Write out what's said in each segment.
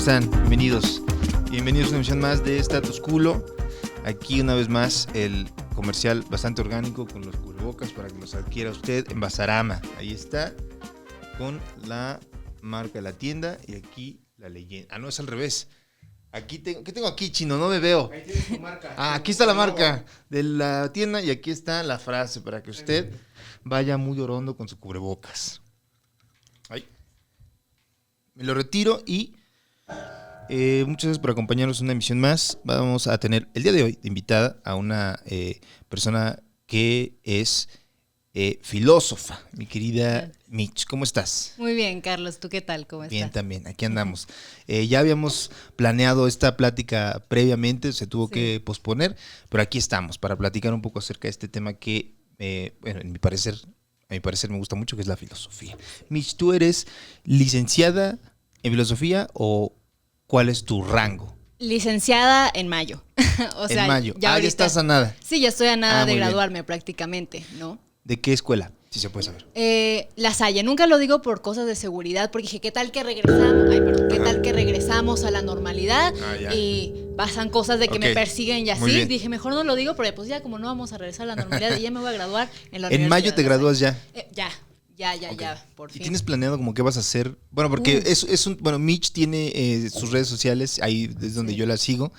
están? Bienvenidos. Bienvenidos a una emisión más de Status Culo. Aquí una vez más el comercial bastante orgánico con los cubrebocas para que los adquiera usted en Basarama. Ahí está, con la marca de la tienda y aquí la leyenda. Ah, no, es al revés. Aquí tengo, ¿qué tengo aquí, Chino? No me veo. Ahí tienes tu marca. Ah, aquí está la marca de la tienda y aquí está la frase para que usted vaya muy orondo con su cubrebocas. Ahí. Me lo retiro y muchas gracias por acompañarnos en una emisión más. Vamos a tener el día de hoy de invitada a una persona que es filósofa, mi querida Mitch. ¿Cómo estás? Muy bien, Carlos. ¿Tú qué tal? ¿Cómo estás? Bien, también. Aquí andamos. Ya habíamos planeado esta plática previamente, se tuvo que posponer, pero aquí estamos para platicar un poco acerca de este tema que, bueno, a mi parecer me gusta mucho, que es la filosofía. Mitch, ¿tú eres licenciada en filosofía o cuál es tu rango? Licenciada en mayo. O sea, en mayo. Ya ahorita estás a nada. Sí, ya estoy a nada de muy graduarme prácticamente, ¿no? ¿De qué escuela? Si se puede saber. La Salle. Nunca lo digo por cosas de seguridad, porque dije, ¿qué tal que regresamos? ¿Qué tal que regresamos a la normalidad? Y pasan cosas de que me persiguen y así. Dije, mejor no lo digo, pero pues ya como no vamos a regresar a la normalidad y ya me voy a graduar en la universidad. ¿En mayo te gradúas ya? Ya, por fin. ¿Y tienes planeado como qué vas a hacer? Bueno, porque bueno, Mitch tiene sus redes sociales, ahí es donde yo la sigo,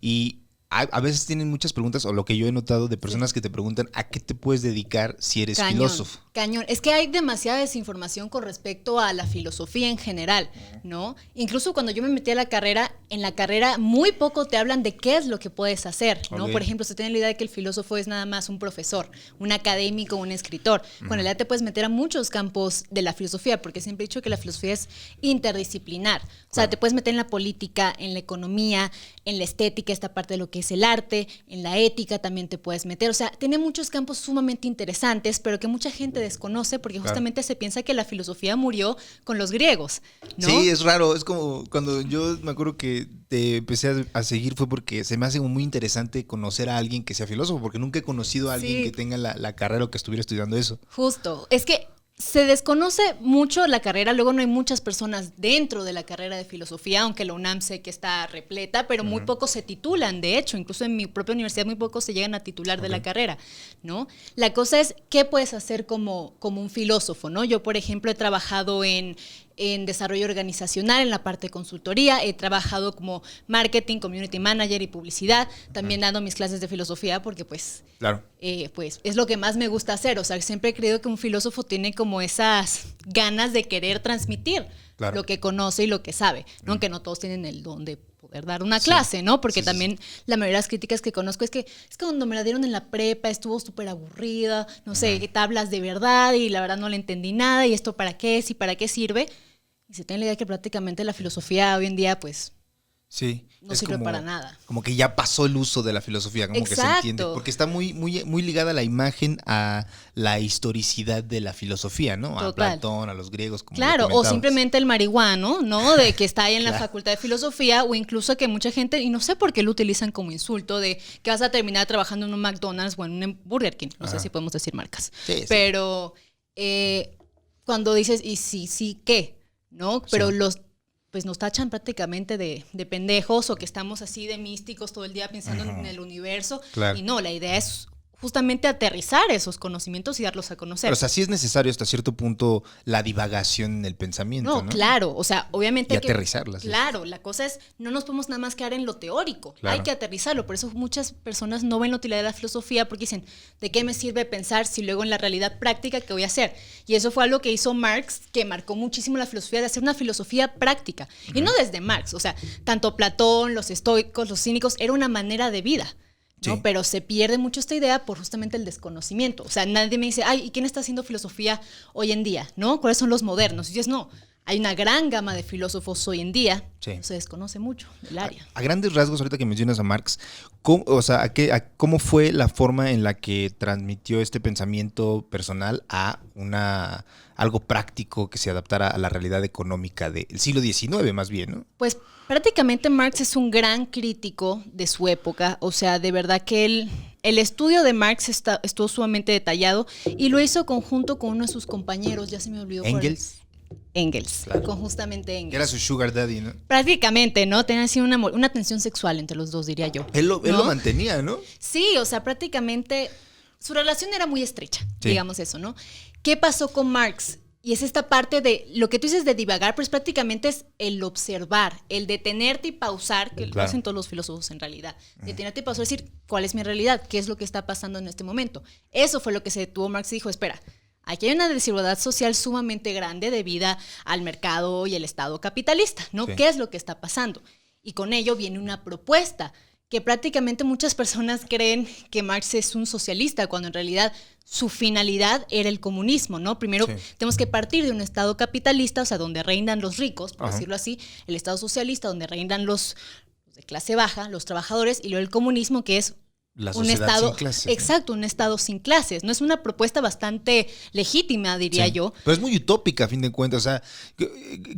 y a veces tienen muchas preguntas, o lo que yo he notado de personas que te preguntan a qué te puedes dedicar si eres filósofo. Cañón. Es que hay demasiada desinformación con respecto a la filosofía en general, ¿no? Incluso cuando yo me metí a la carrera, en la carrera muy poco te hablan de qué es lo que puedes hacer, ¿no? Por ejemplo, se tiene la idea de que el filósofo es nada más un profesor, un académico, un escritor. Con la idea te puedes meter a muchos campos de la filosofía, porque siempre he dicho que la filosofía es interdisciplinar. O sea, te puedes meter en la política, en la economía, en la estética, esta parte de lo que es el arte, en la ética también te puedes meter. O sea, tiene muchos campos sumamente interesantes, pero que mucha gente desconoce porque justamente se piensa que la filosofía murió con los griegos, ¿no? Sí, es raro. Es como cuando yo me acuerdo que te empecé a seguir fue porque se me hace muy interesante conocer a alguien que sea filósofo, porque nunca he conocido a alguien que tenga la carrera o que estuviera estudiando eso. Justo. Es que se desconoce mucho la carrera, luego no hay muchas personas dentro de la carrera de filosofía, aunque la UNAM sé que está repleta, pero muy pocos se titulan, de hecho, incluso en mi propia universidad muy pocos se llegan a titular de la carrera, ¿no? La cosa es, ¿qué puedes hacer como un filósofo, ¿no? Yo, por ejemplo, he trabajado en desarrollo organizacional, en la parte de consultoría, he trabajado como marketing, community manager y publicidad, también dando mis clases de filosofía porque pues es lo que más me gusta hacer, o sea, siempre he creído que un filósofo tiene como esas ganas de querer transmitir lo que conoce y lo que sabe, ¿no? Aunque no todos tienen el don de poder dar una clase, ¿no? Porque también la mayoría de las críticas que conozco es que cuando me la dieron en la prepa estuvo súper aburrida, no sé, tablas de verdad y la verdad no le entendí nada y esto para qué es y para qué sirve. Y se tiene la idea que prácticamente la filosofía hoy en día, pues, no sirve para nada. Como que ya pasó el uso de la filosofía, como que se entiende. Porque está muy ligada la imagen a la historicidad de la filosofía, ¿no? Total. A Platón, a los griegos, como claro, o simplemente el marihuano, ¿no? De que está ahí en la facultad de filosofía, o incluso que mucha gente, y no sé por qué lo utilizan como insulto, de que vas a terminar trabajando en un McDonald's o en un Burger King. No sé si podemos decir marcas. Pero cuando dices, ¿y sí qué? ¿No? Pero pues nos tachan prácticamente de pendejos o que estamos así de místicos todo el día pensando en el universo. Y no, la idea es justamente aterrizar esos conocimientos y darlos a conocer. Pero, o sea, sí es necesario hasta cierto punto la divagación en el pensamiento, ¿no? Claro, o sea, obviamente y aterrizarlas. Claro, la cosa es, no nos podemos nada más quedar en lo teórico, hay que aterrizarlo, por eso muchas personas no ven la utilidad de la filosofía porque dicen, ¿de qué me sirve pensar si luego en la realidad práctica qué voy a hacer? Y eso fue algo que hizo Marx, que marcó muchísimo la filosofía, de hacer una filosofía práctica, y no desde Marx, o sea, tanto Platón, los estoicos, los cínicos, era una manera de vida, ¿no? Pero se pierde mucho esta idea por justamente el desconocimiento. O sea, nadie me dice, ¿y quién está haciendo filosofía hoy en día? ¿No? ¿Cuáles son los modernos? Y dices, no, hay una gran gama de filósofos hoy en día. Se desconoce mucho del área. A grandes rasgos, ahorita que mencionas a Marx, ¿cómo fue la forma en la que transmitió este pensamiento personal a algo práctico que se adaptara a la realidad económica del siglo XIX, más bien, ¿no? Pues prácticamente Marx es un gran crítico de su época, o sea, de verdad que el estudio de Marx estuvo sumamente detallado y lo hizo conjunto con uno de sus compañeros, ya se me olvidó. ¿Engels? Engels, Claro. con justamente Que Engels. era su sugar daddy, ¿no? Prácticamente, ¿no? Tenía así una tensión sexual entre los dos, diría yo. Él lo ¿no? mantenía, ¿no? Sí, o sea, prácticamente su relación era muy estrecha, Sí. digamos eso, ¿no? ¿Qué pasó con Marx? Y es esta parte de lo que tú dices de divagar, pues prácticamente es el observar, el detenerte y pausar, que lo Claro. hacen todos los filósofos en realidad. Detenerte y pausar, decir, ¿cuál es mi realidad? ¿Qué es lo que está pasando en este momento? Eso fue lo que se detuvo Marx y dijo, espera, aquí hay una desigualdad social sumamente grande debido al mercado y el Estado capitalista, ¿no? Sí. ¿Qué es lo que está pasando? Y con ello viene una propuesta que prácticamente muchas personas creen que Marx es un socialista, cuando en realidad su finalidad era el comunismo, ¿no? Primero Sí. tenemos que partir de un Estado capitalista, o sea, donde reinan los ricos, por Ajá. decirlo así, el Estado socialista, donde reinan los de clase baja, los trabajadores, y luego el comunismo, que es La un sociedad Estado, sin clases, ¿no? exacto, un Estado sin clases. No es una propuesta bastante legítima, diría Sí. yo. Pero es muy utópica, a fin de cuentas. O sea,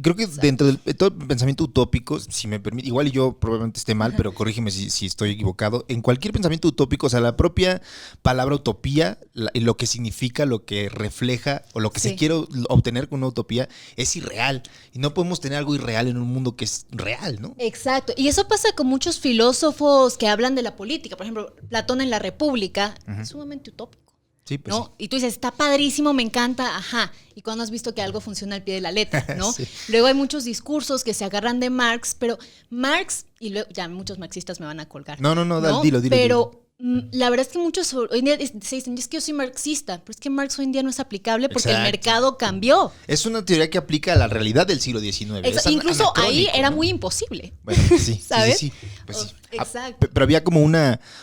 creo que dentro del todo el pensamiento utópico, si me permite, igual y yo probablemente esté mal, pero corrígeme si estoy equivocado. En cualquier pensamiento utópico, o sea, la propia palabra utopía, lo que significa, lo que refleja o lo que Sí. se quiere obtener con una utopía es irreal. Y no podemos tener algo irreal en un mundo que es real, ¿no? Exacto. Y eso pasa con muchos filósofos que hablan de la política. Por ejemplo, Platón en La República es sumamente utópico. Sí, pues ¿No? Y tú dices, está padrísimo, me encanta, ajá. ¿Y cuando has visto que algo funciona al pie de la letra, no? Sí. Luego hay muchos discursos que se agarran de Marx, pero Marx, y luego, ya muchos marxistas me van a colgar. No, dilo. Pero la verdad es que muchos hoy en día se dicen, es que yo soy marxista, pero es que Marx hoy en día no es aplicable porque Exacto. el mercado cambió. Es una teoría que aplica a la realidad del siglo XIX. Es Incluso ahí anacrónico, era ¿no? muy imposible. Bueno, sí, ¿Sabes? sí. Pues sí. Exacto. Pero había como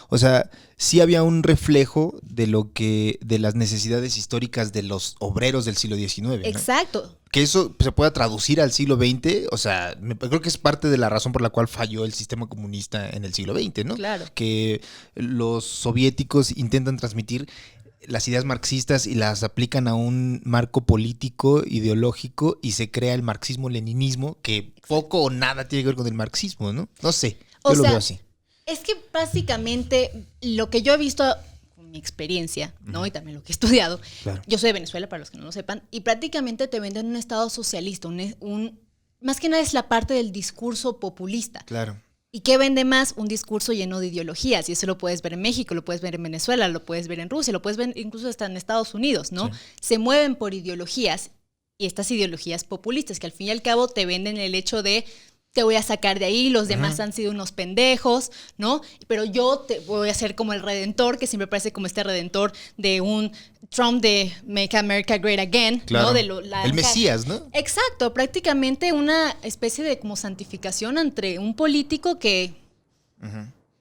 o sea, sí había un reflejo de de las necesidades históricas de los obreros del siglo XIX, ¿no? Exacto. Que eso se pueda traducir al siglo XX, o sea, creo que es parte de la razón por la cual falló el sistema comunista en el siglo XX, ¿no? Claro. Que los soviéticos intentan transmitir las ideas marxistas y las aplican a un marco político, ideológico, y se crea el marxismo-leninismo, que poco o nada tiene que ver con el marxismo, ¿no? No sé, yo lo veo así. Es que básicamente lo que yo he visto con mi experiencia, ¿no? Y también lo que he estudiado. Claro. Yo soy de Venezuela, para los que no lo sepan, y prácticamente te venden un Estado socialista, más que nada es la parte del discurso populista. Claro. ¿Y qué vende más? Un discurso lleno de ideologías. Y eso lo puedes ver en México, lo puedes ver en Venezuela, lo puedes ver en Rusia, lo puedes ver incluso hasta en Estados Unidos, ¿no? Sí. Se mueven por ideologías, y estas ideologías populistas, que al fin y al cabo te venden el hecho de te voy a sacar de ahí, los demás han sido unos pendejos, ¿no? Pero yo te voy a ser como el redentor, que siempre parece como este redentor de un Trump de Make America Great Again, Claro. ¿no? El Mesías, ¿no? Exacto, prácticamente una especie de como santificación entre un político que...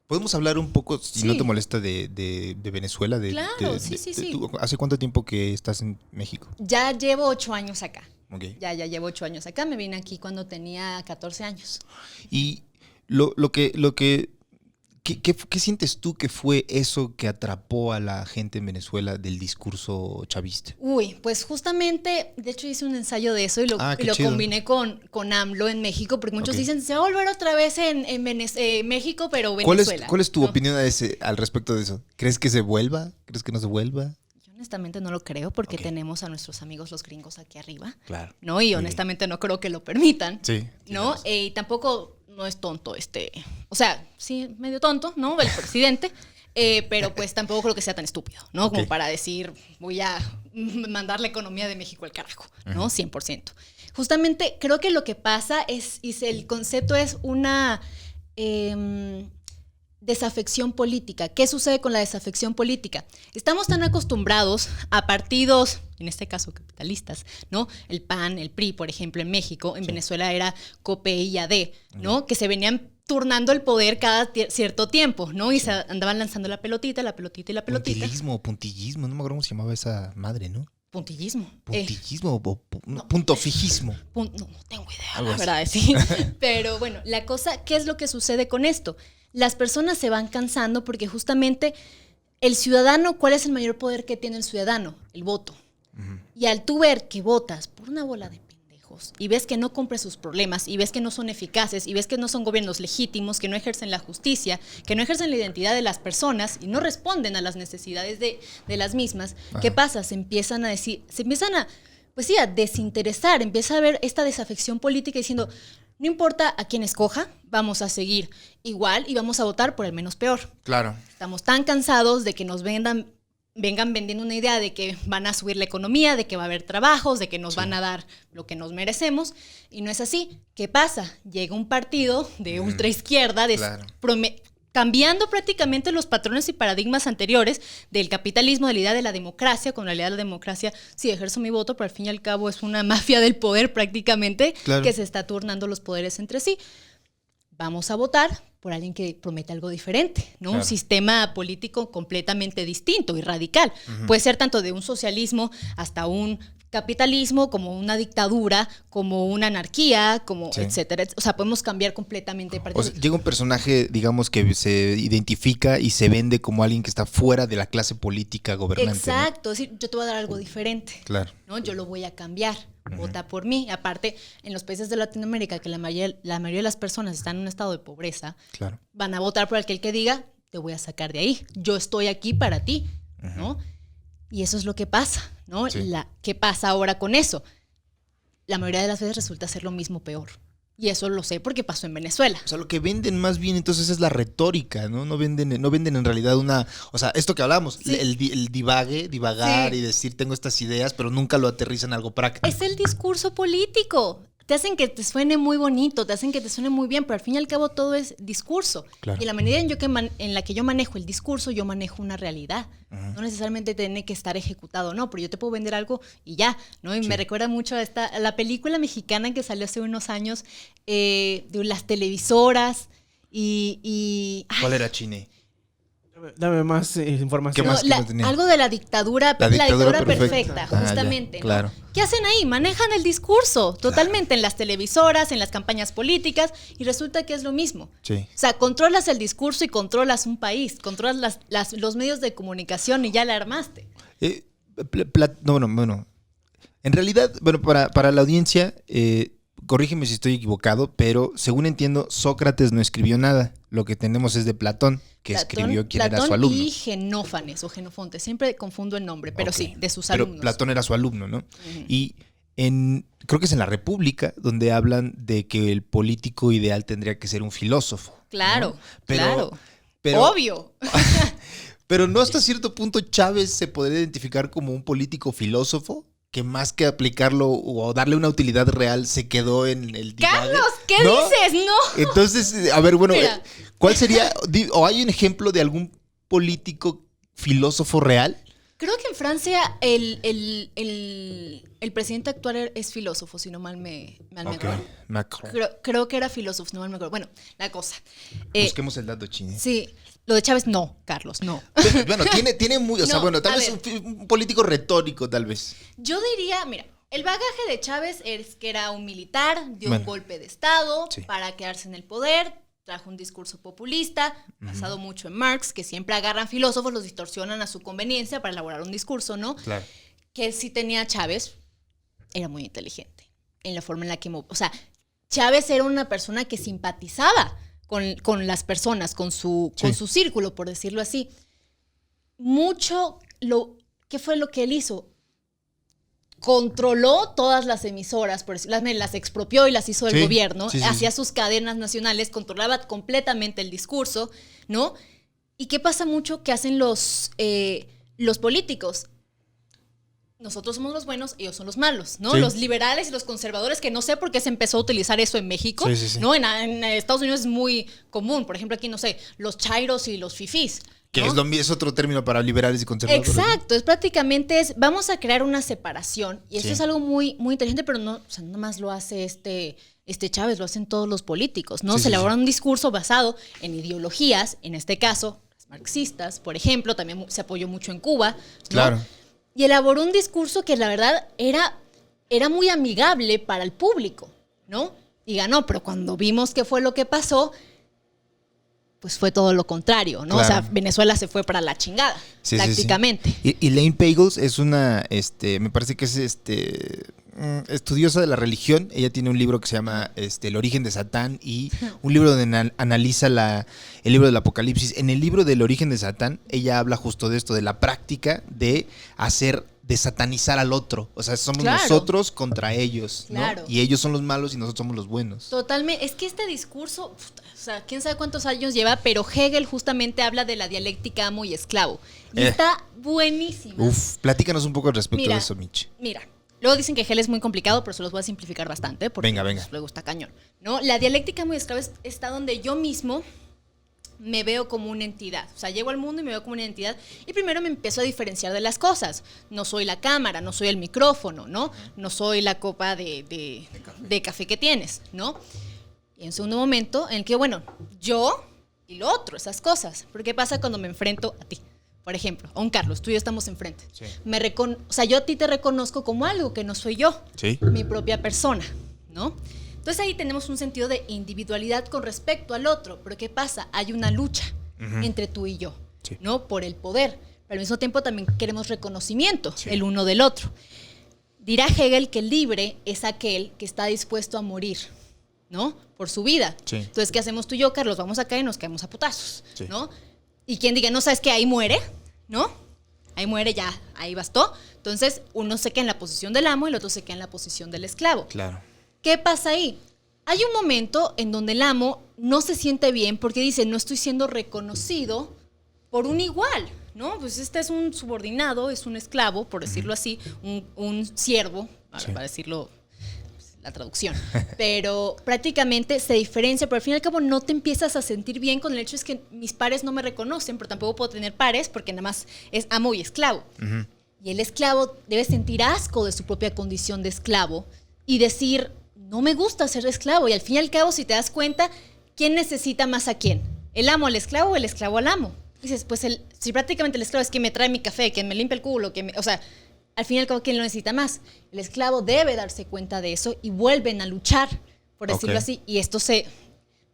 ¿Podemos hablar un poco, si Sí. no te molesta, de Venezuela? Claro, sí. ¿Tú ¿Hace cuánto tiempo que estás en México? Ya llevo 8 años acá. Okay. Ya llevo 8 años acá. Me vine aquí cuando tenía 14 años. Y ¿qué sientes tú que fue eso que atrapó a la gente en Venezuela del discurso chavista? Uy, pues justamente, de hecho hice un ensayo de eso y lo qué chido. combiné con AMLO en México, porque muchos Ok. dicen, se va a volver otra vez en México, pero ¿Cuál Venezuela. es tu ¿no? opinión al respecto de eso? ¿Crees que se vuelva? ¿Crees que no se vuelva? Yo honestamente no lo creo, porque Ok. tenemos a nuestros amigos los gringos aquí arriba, Claro. ¿no? Y honestamente no creo que lo permitan, Sí. ¿no? Y tampoco no es tonto o sea, sí, medio tonto, ¿no? El presidente, pero pues tampoco creo que sea tan estúpido, ¿no? Como Ok. para decir, voy a mandar la economía de México al carajo, ¿no? 100%. Justamente creo que lo que pasa el concepto es una desafección política. ¿Qué sucede con la desafección política? Estamos tan acostumbrados a partidos, en este caso capitalistas, ¿no? El PAN, el PRI, por ejemplo, en México, en Venezuela era COPE y AD, ¿no? Que se venían turnando el poder cada cierto tiempo, ¿no? Y se andaban lanzando la pelotita y la pelotita. Puntillismo, no me acuerdo cómo se llamaba esa madre, ¿no? Puntillismo. Puntillismo o puntofijismo. No tengo idea, Algo la así. verdad, sí. Pero bueno, la cosa, ¿qué es lo que sucede con esto? Las personas se van cansando porque justamente el ciudadano, ¿cuál es el mayor poder que tiene el ciudadano? El voto. Y al tú ver que votas por una bola de pendejos y ves que no cumplen sus problemas y ves que no son eficaces y ves que no son gobiernos legítimos, que no ejercen la justicia, que no ejercen la identidad de las personas y no responden a las necesidades de las mismas, ¿qué pasa? Se empiezan a pues sí, a desinteresar, empieza a haber esta desafección política diciendo, no importa a quién escoja, vamos a seguir igual y vamos a votar por el menos peor. Claro. Estamos tan cansados de que nos vengan vendiendo una idea de que van a subir la economía, de que va a haber trabajos, de que nos van a dar lo que nos merecemos, y no es así. ¿Qué pasa? Llega un partido de ultraizquierda cambiando prácticamente los patrones y paradigmas anteriores del capitalismo, de la idea de la democracia, con la idea de la democracia, sí, ejerzo mi voto, pero al fin y al cabo es una mafia del poder prácticamente, que se está turnando los poderes entre sí. Vamos a votar por alguien que promete algo diferente, ¿no? Un sistema político completamente distinto y radical. Puede ser tanto de un socialismo hasta un capitalismo, como una dictadura, como una anarquía, como etcétera. O sea, podemos cambiar completamente. O sea, llega un personaje, digamos, que se identifica y se vende como alguien que está fuera de la clase política gobernante. Exacto, ¿no? es decir, yo te voy a dar algo diferente. Claro. ¿No? Yo lo voy a cambiar. Vota por mí. Aparte, en los países de Latinoamérica, que la mayoría de las personas están en un estado de pobreza, van a votar por aquel que diga, te voy a sacar de ahí. Yo estoy aquí para ti, ¿no? Y eso es lo que pasa, ¿no? ¿Qué pasa ahora con eso? La mayoría de las veces resulta ser lo mismo peor. Y eso lo sé porque pasó en Venezuela. O sea, lo que venden más bien entonces es la retórica, ¿no? No venden en realidad una... O sea, esto que hablamos, el divagar y decir tengo estas ideas, pero nunca lo aterrizan en algo práctico. Es el discurso político. Te hacen que te suene muy bonito, te hacen que te suene muy bien, pero al fin y al cabo todo es discurso. Claro. Y en la medida en la que yo manejo el discurso, yo manejo una realidad. No necesariamente tiene que estar ejecutado, no, pero yo te puedo vender algo y ya, ¿no? Y me recuerda mucho a la película mexicana que salió hace unos años de las televisoras ¿Cuál era, Chine? Dame más información. Algo de la dictadura, la dictadura perfecta, justamente. Ya, claro. ¿No? ¿Qué hacen ahí? Manejan el discurso totalmente en las televisoras, en las campañas políticas, y resulta que es lo mismo. Sí. O sea, controlas el discurso y controlas un país, controlas los medios de comunicación y ya la armaste. Bueno. En realidad, bueno, para la audiencia, corrígeme si estoy equivocado, pero según entiendo, Sócrates no escribió nada. Lo que tenemos es de Platón, que escribió quién era su alumno. Y Genófanes o Genofonte, siempre confundo el nombre, pero sí, de sus alumnos. Pero Platón era su alumno, ¿no? Y creo que es en la República donde hablan de que el político ideal tendría que ser un filósofo. Claro, ¿no? pero obvio. Pero no hasta cierto punto Chávez se podría identificar como un político filósofo, que más que aplicarlo o darle una utilidad real se quedó en el divague. Carlos, ¿qué dices? No. Entonces, a ver, bueno, ¿cuál sería, o hay un ejemplo de algún político filósofo real? Creo que en Francia el presidente actual es filósofo, si no mal me acuerdo. Macron. Creo que era filósofo, si no mal me acuerdo. Bueno, la cosa. Busquemos el dato, Chine. Sí. Lo de Chávez, no, Carlos, no. Bueno, tiene muy... O sea, bueno, tal vez un político retórico, tal vez. Yo diría, mira, el bagaje de Chávez es que era un militar, dio un golpe de Estado para quedarse en el poder, trajo un discurso populista, basado mucho en Marx, que siempre agarran filósofos, los distorsionan a su conveniencia para elaborar un discurso, ¿no? Claro. Que sí tenía Chávez, era muy inteligente en la forma en la que... O sea, Chávez era una persona que simpatizaba con las personas, con su círculo, por decirlo así. ¿Qué fue lo que él hizo? Controló todas las emisoras, las expropió y las hizo del gobierno, hacía sus cadenas nacionales, controlaba completamente el discurso, ¿no? ¿Y qué pasa mucho que hacen los políticos? Nosotros somos los buenos, ellos son los malos, ¿no? Sí. Los liberales y los conservadores, que no sé por qué se empezó a utilizar eso en México, ¿no? En Estados Unidos es muy común. Por ejemplo, aquí, no sé, los chairos y los fifís, ¿no? Que es otro término para liberales y conservadores. Exacto, ¿no? Es prácticamente vamos a crear una separación. Y esto es algo muy, muy inteligente, pero no, o sea, no más lo hace este Chávez, lo hacen todos los políticos, ¿no? Se elabora un discurso basado en ideologías, en este caso, las marxistas, por ejemplo, también se apoyó mucho en Cuba, ¿no? Claro. Y elaboró un discurso que la verdad era muy amigable para el público, ¿no? Y ganó, pero cuando vimos qué fue lo que pasó, pues fue todo lo contrario, ¿no? Claro. O sea, Venezuela se fue para la chingada, prácticamente. Y Elaine Pagels es una, me parece que es estudiosa de la religión. Ella tiene un libro que se llama El origen de Satán, y un libro donde analiza el libro del Apocalipsis. En el libro del origen de Satán, ella habla justo de esto, de la práctica de hacer de satanizar al otro. O sea, somos Claro. nosotros contra ellos, ¿no? Claro. Y ellos son los malos y nosotros somos los buenos. Totalmente. Es que este discurso, o sea, quién sabe cuántos años lleva, pero Hegel justamente habla de la dialéctica amo y esclavo. Y está buenísimo. Uf, platícanos un poco al respecto Mira, de eso, Michi. Mira, luego dicen que Hegel es muy complicado, pero se los voy a simplificar bastante, porque Venga. pues, luego está cañón, ¿no? La dialéctica amo y esclavo está donde yo mismo me veo como una entidad. O sea, llego al mundo y me veo como una entidad y primero me empiezo a diferenciar de las cosas. No soy la cámara, no soy el micrófono, ¿no? No soy la copa de café que tienes, ¿no? Y en segundo momento, en el que, bueno, yo y lo otro, esas cosas. Pero ¿qué pasa cuando me enfrento a ti? Por ejemplo, a un Carlos, tú y yo estamos enfrente. Sí. O sea, yo a ti te reconozco como algo que no soy yo, Sí. mi propia persona, ¿no? Entonces ahí tenemos un sentido de individualidad con respecto al otro. Pero ¿qué pasa? Hay una lucha entre tú y yo, Sí. ¿no? Por el poder. Pero al mismo tiempo también queremos reconocimiento Sí. el uno del otro. Dirá Hegel que el libre es aquel que está dispuesto a morir, ¿no? Por su vida. Sí. Entonces, ¿qué hacemos tú y yo, Carlos? Vamos acá y nos caemos a putazos, Sí. ¿no? Y quien diga, no, ¿sabes qué? Ahí muere, ¿no? Ahí muere, ya, ahí bastó. Entonces, uno se queda en la posición del amo y el otro se queda en la posición del esclavo. Claro. ¿Qué pasa ahí? Hay un momento en donde el amo no se siente bien porque dice, no estoy siendo reconocido por un igual, ¿no? Pues este es un subordinado, es un esclavo, por decirlo así, un siervo, Sí. para decirlo la traducción. Pero prácticamente se diferencia, pero al fin y al cabo no te empiezas a sentir bien con el hecho es que mis pares no me reconocen, pero tampoco puedo tener pares porque nada más es amo y esclavo. Y el esclavo debe sentir asco de su propia condición de esclavo y decir, no me gusta ser esclavo. Y al fin y al cabo, si te das cuenta, ¿quién necesita más a quién? ¿El amo al esclavo o el esclavo al amo? Dices, pues si prácticamente el esclavo es quien me trae mi café, quien me limpia el culo, o sea, al fin y al cabo, ¿quién lo necesita más? El esclavo debe darse cuenta de eso y vuelven a luchar, por decirlo así. Y esto se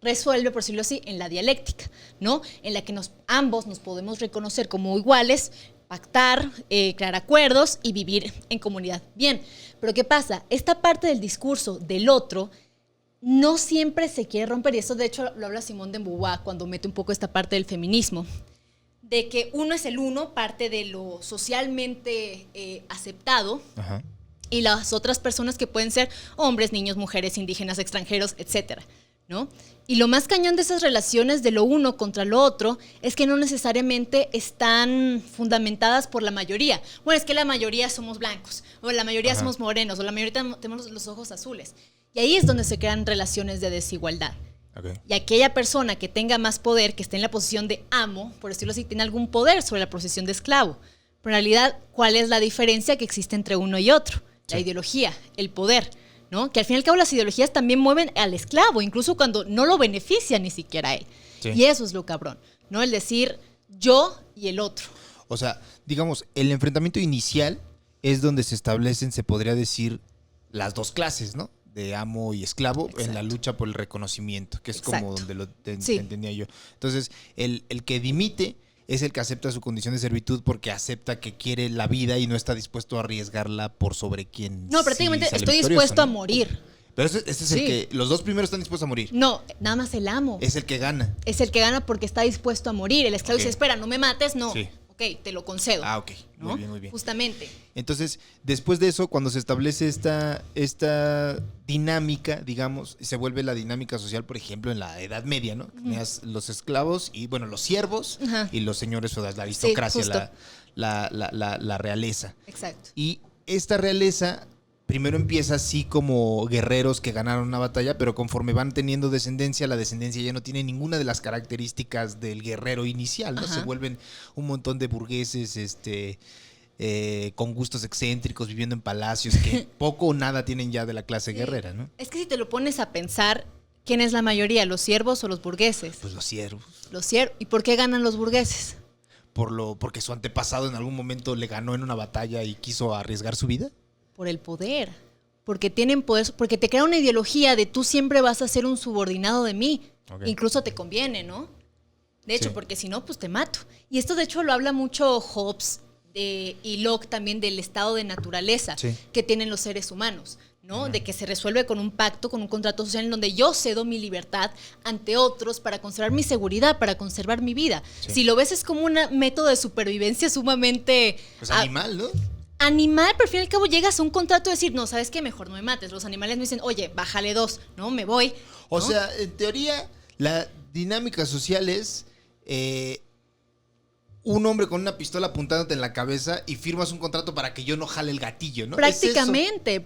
resuelve, por decirlo así, en la dialéctica, ¿no? En la que ambos nos podemos reconocer como iguales, pactar, crear acuerdos y vivir en comunidad. Bien, pero ¿qué pasa? Esta parte del discurso del otro no siempre se quiere romper, y eso de hecho lo habla Simone de Beauvoir cuando mete un poco esta parte del feminismo, de que uno es el uno, parte de lo socialmente aceptado, Ajá. y las otras personas que pueden ser hombres, niños, mujeres, indígenas, extranjeros, etcétera, ¿no? Y lo más cañón de esas relaciones de lo uno contra lo otro es que no necesariamente están fundamentadas por la mayoría. Bueno, es que la mayoría somos blancos, o la mayoría somos morenos, o la mayoría tenemos los ojos azules. Y ahí es donde se crean relaciones de desigualdad. Okay. Y aquella persona que tenga más poder, que esté en la posición de amo, por decirlo así, tiene algún poder sobre la posición de esclavo. Pero en realidad, ¿cuál es la diferencia que existe entre uno y otro? La ideología, el poder, ¿no? Que al fin y al cabo las ideologías también mueven al esclavo, incluso cuando no lo beneficia ni siquiera a él. Sí. Y eso es lo cabrón, ¿no? El decir yo y el otro. O sea, digamos, el enfrentamiento inicial es donde se establecen, se podría decir, las dos clases, ¿no? De amo y esclavo. Exacto. En la lucha por el reconocimiento, que es Exacto. como donde lo Sí. entendía yo. Entonces, el que dimite es el que acepta su condición de servitud porque acepta que quiere la vida y no está dispuesto a arriesgarla por sobre quien. No, prácticamente sale estoy victorioso, dispuesto ¿no? a morir. Pero este es el que. Los dos primeros están dispuestos a morir. No, nada más el amo. Es el que gana. Es el que gana porque está dispuesto a morir. El esclavo Ok. dice, espera, no me mates, no. Sí. Ok, te lo concedo. Ah, ok. ¿no? Muy bien, muy bien. Justamente. Entonces, después de eso, cuando se establece esta dinámica, digamos, se vuelve la dinámica social, por ejemplo, en la Edad Media, ¿no? Tenías los esclavos y, bueno, los siervos Ajá. y los señores feudales, la aristocracia, justo. la realeza. Exacto. Y esta realeza primero empieza así como guerreros que ganaron una batalla, pero conforme van teniendo descendencia, la descendencia ya no tiene ninguna de las características del guerrero inicial, ¿no? Ajá. Se vuelven un montón de burgueses, con gustos excéntricos, viviendo en palacios, que poco o nada tienen ya de la clase guerrera, ¿no? Es que si te lo pones a pensar, ¿quién es la mayoría? ¿Los siervos o los burgueses? Pues los siervos. Los siervos. ¿Y por qué ganan los burgueses? Porque su antepasado en algún momento le ganó en una batalla y quiso arriesgar su vida. Por el poder. Porque tienen poder, porque te crea una ideología de tú siempre vas a ser un subordinado de mí. Ok. Incluso te conviene, ¿no? De hecho, Sí. porque si no, pues te mato. Y esto de hecho lo habla mucho Hobbes y Locke también del estado de naturaleza Sí. que tienen los seres humanos, ¿no? De que se resuelve con un pacto, con un contrato social en donde yo cedo mi libertad ante otros para conservar mi seguridad, para conservar mi vida. Sí. Si lo ves es como un método de supervivencia sumamente... Pues animal, ¿no? animal, pero al fin y al cabo llegas a un contrato de decir, no, ¿sabes qué? Mejor no me mates. Los animales me dicen, oye, bájale 2, ¿no? Me voy. ¿no? O sea, en teoría, la dinámica social es un hombre con una pistola apuntándote en la cabeza y firmas un contrato para que yo no jale el gatillo, ¿no? Prácticamente.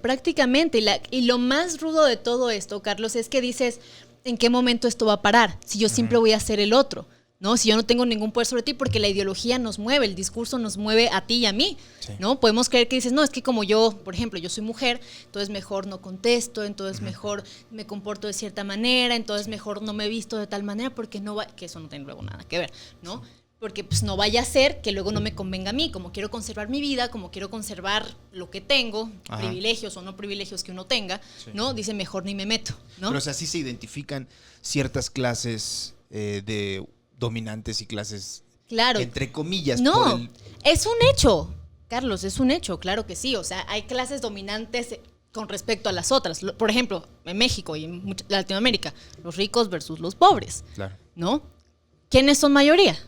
Y lo más rudo de todo esto, Carlos, es que dices, ¿en qué momento esto va a parar? Si yo siempre voy a ser el otro, ¿no? Si yo no tengo ningún poder sobre ti, porque la ideología nos mueve, el discurso nos mueve a ti y a mí, ¿no? Podemos creer que dices, no, es que como yo, por ejemplo, yo soy mujer, entonces mejor no contesto, entonces mejor me comporto de cierta manera, entonces mejor no me visto de tal manera, porque no va, que eso no tiene luego nada que ver, ¿no? Porque pues no vaya a ser que luego no me convenga a mí, como quiero conservar mi vida, como quiero conservar lo que tengo, privilegios o no privilegios que uno tenga, ¿no? Dice, mejor ni me meto, ¿no? Pero o sea, sí se identifican ciertas clases de dominantes y clases, claro, entre comillas. No, es un hecho, Carlos, es un hecho, claro que sí. O sea, hay clases dominantes con respecto a las otras. Por ejemplo, en México y en Latinoamérica, los ricos versus los pobres, claro, ¿no? ¿Quiénes son mayoría?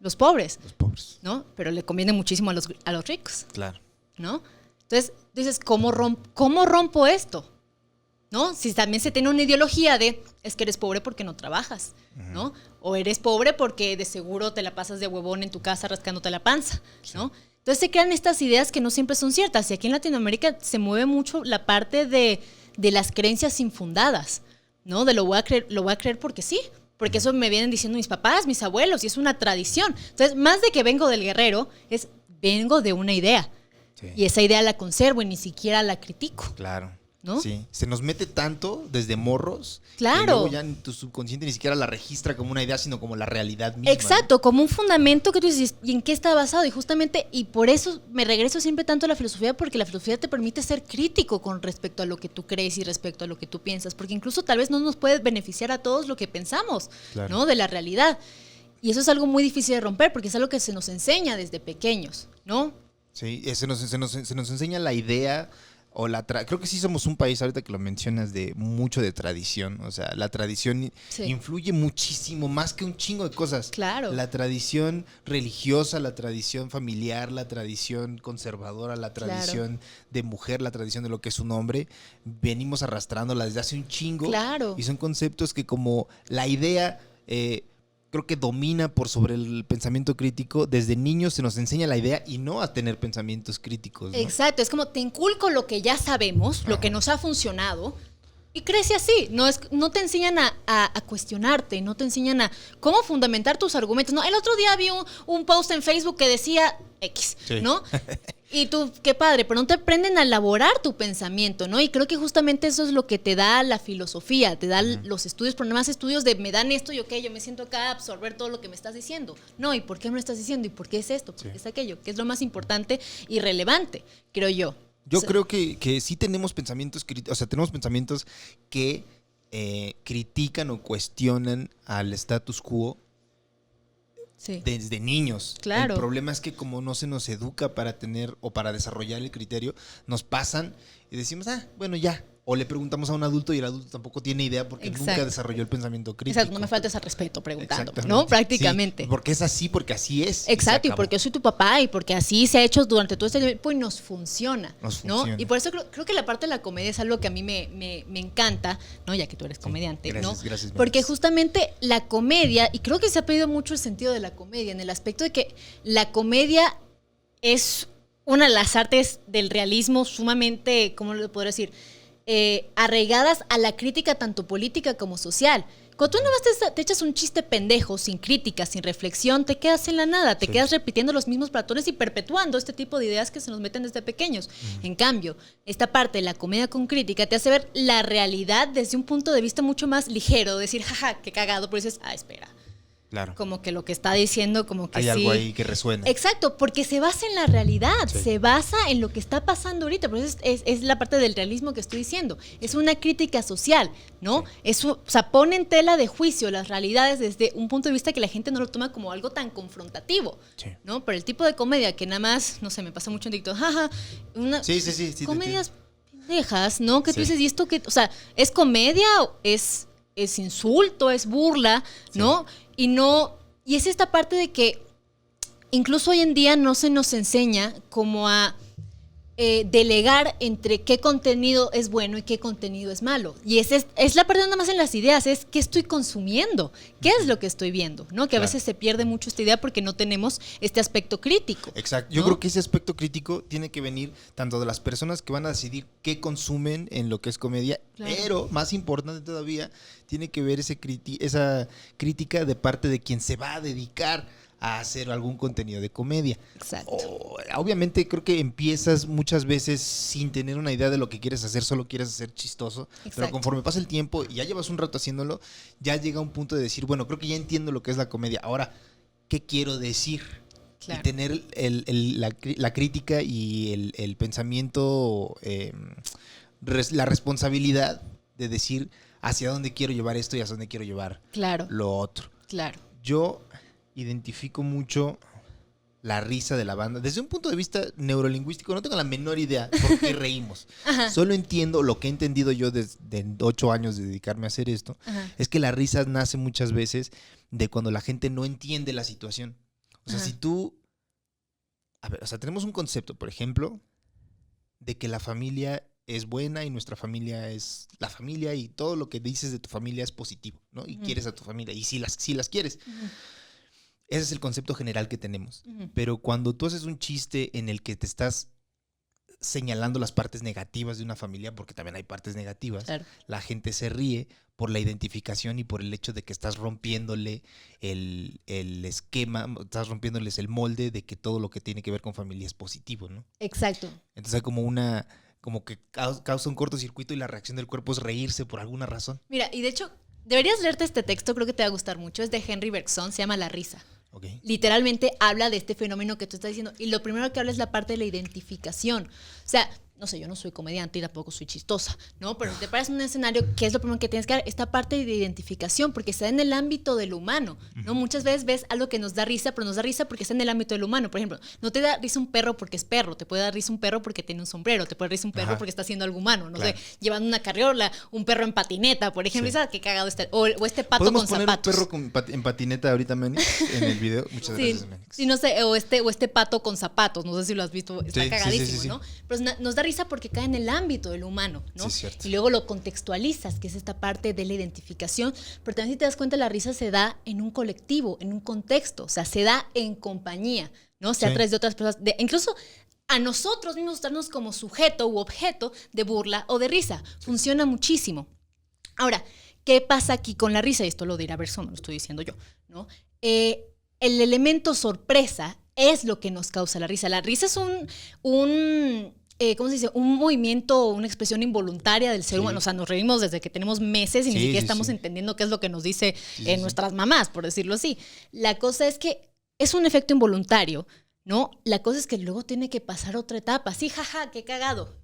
Los pobres. Los pobres. ¿No? Pero le conviene muchísimo a los ricos. Claro. ¿No? Entonces, dices, ¿cómo rompo esto? ¿No? Si también se tiene una ideología de, es que eres pobre porque no trabajas, ¿no? O eres pobre porque de seguro te la pasas de huevón en tu casa rascándote la panza, ¿no? Entonces se crean estas ideas que no siempre son ciertas. Y aquí en Latinoamérica se mueve mucho la parte de las creencias infundadas, ¿no? De lo voy a creer porque sí. Porque eso me vienen diciendo mis papás, mis abuelos, y es una tradición. Entonces, más de que vengo del guerrero, vengo de una idea. Sí. Y esa idea la conservo y ni siquiera la critico. Claro. ¿No? Sí. Se nos mete tanto desde morros. Claro. Que luego ya en tu subconsciente ni siquiera la registra como una idea, sino como la realidad misma. Exacto, ¿no? Como un fundamento que tú dices, ¿y en qué está basado? Y justamente, y por eso me regreso siempre tanto a la filosofía, porque la filosofía te permite ser crítico con respecto a lo que tú crees y respecto a lo que tú piensas, porque incluso tal vez no nos puede beneficiar a todos lo que pensamos, claro, ¿no? De la realidad. Y eso es algo muy difícil de romper, porque es algo que se nos enseña desde pequeños, ¿no? Sí, se nos enseña la idea. Creo que sí somos un país, ahorita que lo mencionas, de mucho de tradición. O sea, la tradición influye muchísimo, más que un chingo de cosas. Claro. La tradición religiosa, la tradición familiar, la tradición conservadora, la tradición de mujer, la tradición de lo que es un hombre, venimos arrastrándola desde hace un chingo. Claro. Y son conceptos que, como la idea creo que domina por sobre el pensamiento crítico. Desde niños se nos enseña la idea y no a tener pensamientos críticos, ¿no? Exacto, es como te inculco lo que ya sabemos, lo que nos ha funcionado, y crece así. No te enseñan a cuestionarte, no te enseñan a cómo fundamentar tus argumentos. No, el otro día vi un post en Facebook que decía X, ¿no? Y tú, qué padre, pero no te aprenden a elaborar tu pensamiento, ¿no? Y creo que justamente eso es lo que te da la filosofía, te da los estudios, pero más estudios de me dan esto y ok, yo me siento acá a absorber todo lo que me estás diciendo. No, ¿y por qué me lo estás diciendo? ¿Y por qué es esto? ¿Por qué es aquello? Que es lo más importante y relevante, creo yo. Yo creo que sí tenemos pensamientos, o sea, tenemos pensamientos que critican o cuestionan al status quo. Sí. Desde niños. Claro. El problema es que como no se nos educa para tener o para desarrollar el criterio, nos pasan y decimos, bueno, ya. O le preguntamos a un adulto y el adulto tampoco tiene idea porque nunca desarrolló el pensamiento crítico. Exacto, no me faltes al respeto preguntando, ¿no? Prácticamente. Sí, porque es así, porque así es. Exacto, y porque yo soy tu papá y porque así se ha hecho durante todo este tiempo y nos funciona, ¿no? Y por eso creo que la parte de la comedia es algo que a mí me encanta, ¿no? Ya que tú eres comediante, gracias, ¿no? Gracias. Porque justamente la comedia, y creo que se ha pedido mucho el sentido de la comedia, en el aspecto de que la comedia es una de las artes del realismo sumamente, ¿cómo lo podría decir? Arraigadas a la crítica tanto política como social. Cuando tú nada más te echas un chiste pendejo, sin crítica, sin reflexión, te quedas en la nada, te quedas repitiendo los mismos patrones y perpetuando este tipo de ideas que se nos meten desde pequeños. En cambio, esta parte de la comedia con crítica te hace ver la realidad desde un punto de vista mucho más ligero, decir, jaja, qué cagado, pero dices, espera. Claro. Como que lo que está diciendo, como que hay algo ahí que resuena. Exacto, porque se basa en la realidad, se basa en lo que está pasando ahorita. Por eso es la parte del realismo que estoy diciendo. Es una crítica social, ¿no? O sea, pone en tela de juicio las realidades desde un punto de vista que la gente no lo toma como algo tan confrontativo, ¿no? Pero el tipo de comedia que nada más, no sé, me pasa mucho en TikTok, jaja, comedias pendejas, ¿no? Que tú dices, ¿y esto qué? O sea, ¿es comedia? ¿Es insulto? ¿Es burla? ¿No? Y es esta parte de que incluso hoy en día no se nos enseña como a delegar entre qué contenido es bueno y qué contenido es malo. Y es la parte nada más en las ideas, es qué estoy consumiendo, qué es lo que estoy viendo, ¿no? Que a veces se pierde mucho esta idea porque no tenemos este aspecto crítico. Exacto. Yo creo que ese aspecto crítico tiene que venir tanto de las personas que van a decidir qué consumen en lo que es comedia, pero más importante todavía, tiene que ver esa crítica de parte de quien se va a dedicar a hacer algún contenido de comedia. Exacto. Obviamente creo que empiezas muchas veces sin tener una idea de lo que quieres hacer, solo quieres hacer chistoso. Exacto. Pero conforme pasa el tiempo y ya llevas un rato haciéndolo, ya llega un punto de decir, bueno, creo que ya entiendo lo que es la comedia. Ahora, ¿qué quiero decir? Claro. Y tener la crítica y el pensamiento, la responsabilidad de decir hacia dónde quiero llevar esto y hacia dónde quiero llevar lo otro. Claro. Yo identifico mucho la risa de la banda. Desde un punto de vista neurolingüístico, no tengo la menor idea por qué reímos. Solo entiendo lo que he entendido yo desde 8 años de dedicarme a hacer esto. Es que la risa nace muchas veces de cuando la gente no entiende la situación. O sea, si tú... A ver, o sea, tenemos un concepto, por ejemplo, de que la familia es buena y nuestra familia es la familia y todo lo que dices de tu familia es positivo, ¿no? Y quieres a tu familia y si las quieres. Ese es el concepto general que tenemos. Pero cuando tú haces un chiste en el que te estás señalando las partes negativas de una familia, porque también hay partes negativas, la gente se ríe por la identificación y por el hecho de que estás rompiéndole el esquema, estás rompiéndoles el molde de que todo lo que tiene que ver con familia es positivo, ¿no? Exacto. Entonces hay como que causa un cortocircuito y la reacción del cuerpo es reírse por alguna razón. Mira, y de hecho, deberías leerte este texto, creo que te va a gustar mucho. Es de Henry Bergson, se llama La risa. Okay. Literalmente habla de este fenómeno que tú estás diciendo. Y lo primero que habla es la parte de la identificación. O sea, no sé, yo no soy comediante y tampoco soy chistosa, ¿no? Pero te paras en un escenario, ¿qué es lo primero que tienes que dar? Esta parte de identificación, porque está en el ámbito de lo humano, ¿no? Muchas veces ves algo que nos da risa, pero nos da risa porque está en el ámbito de lo humano. Por ejemplo, no te da risa un perro porque es perro, te puede dar risa un perro porque tiene un sombrero, te puede dar risa un perro porque está haciendo algo humano, no sé, llevando una carriola, un perro en patineta, por ejemplo, ¿sabes qué cagado está? O este pato con zapatos. ¿Podemos poner un perro en patineta ahorita, Manny, en el video? Muchas gracias, Manny. Sí, no sé, o este pato con zapatos, no sé si lo has visto, está cagadísimo, ¿no? Pero nos da risa porque cae en el ámbito de lo humano, ¿no? Sí, cierto. Y luego lo contextualizas, que es esta parte de la identificación, pero también si te das cuenta, la risa se da en un colectivo, en un contexto, o sea, se da en compañía, ¿no? O sea, a través de otras personas, incluso a nosotros mismos darnos como sujeto u objeto de burla o de risa. Funciona muchísimo. Ahora, ¿qué pasa aquí con la risa? Y esto lo dirá Bergson, lo estoy diciendo yo, ¿no? El elemento sorpresa es lo que nos causa la risa. La risa es ¿cómo se dice? Un movimiento, una expresión involuntaria del ser humano. O sea, nos reímos desde que tenemos meses y ni siquiera estamos entendiendo qué es lo que nos dice nuestras mamás, por decirlo así. La cosa es que es un efecto involuntario, ¿no? La cosa es que luego tiene que pasar otra etapa. Sí, jaja, qué cagado.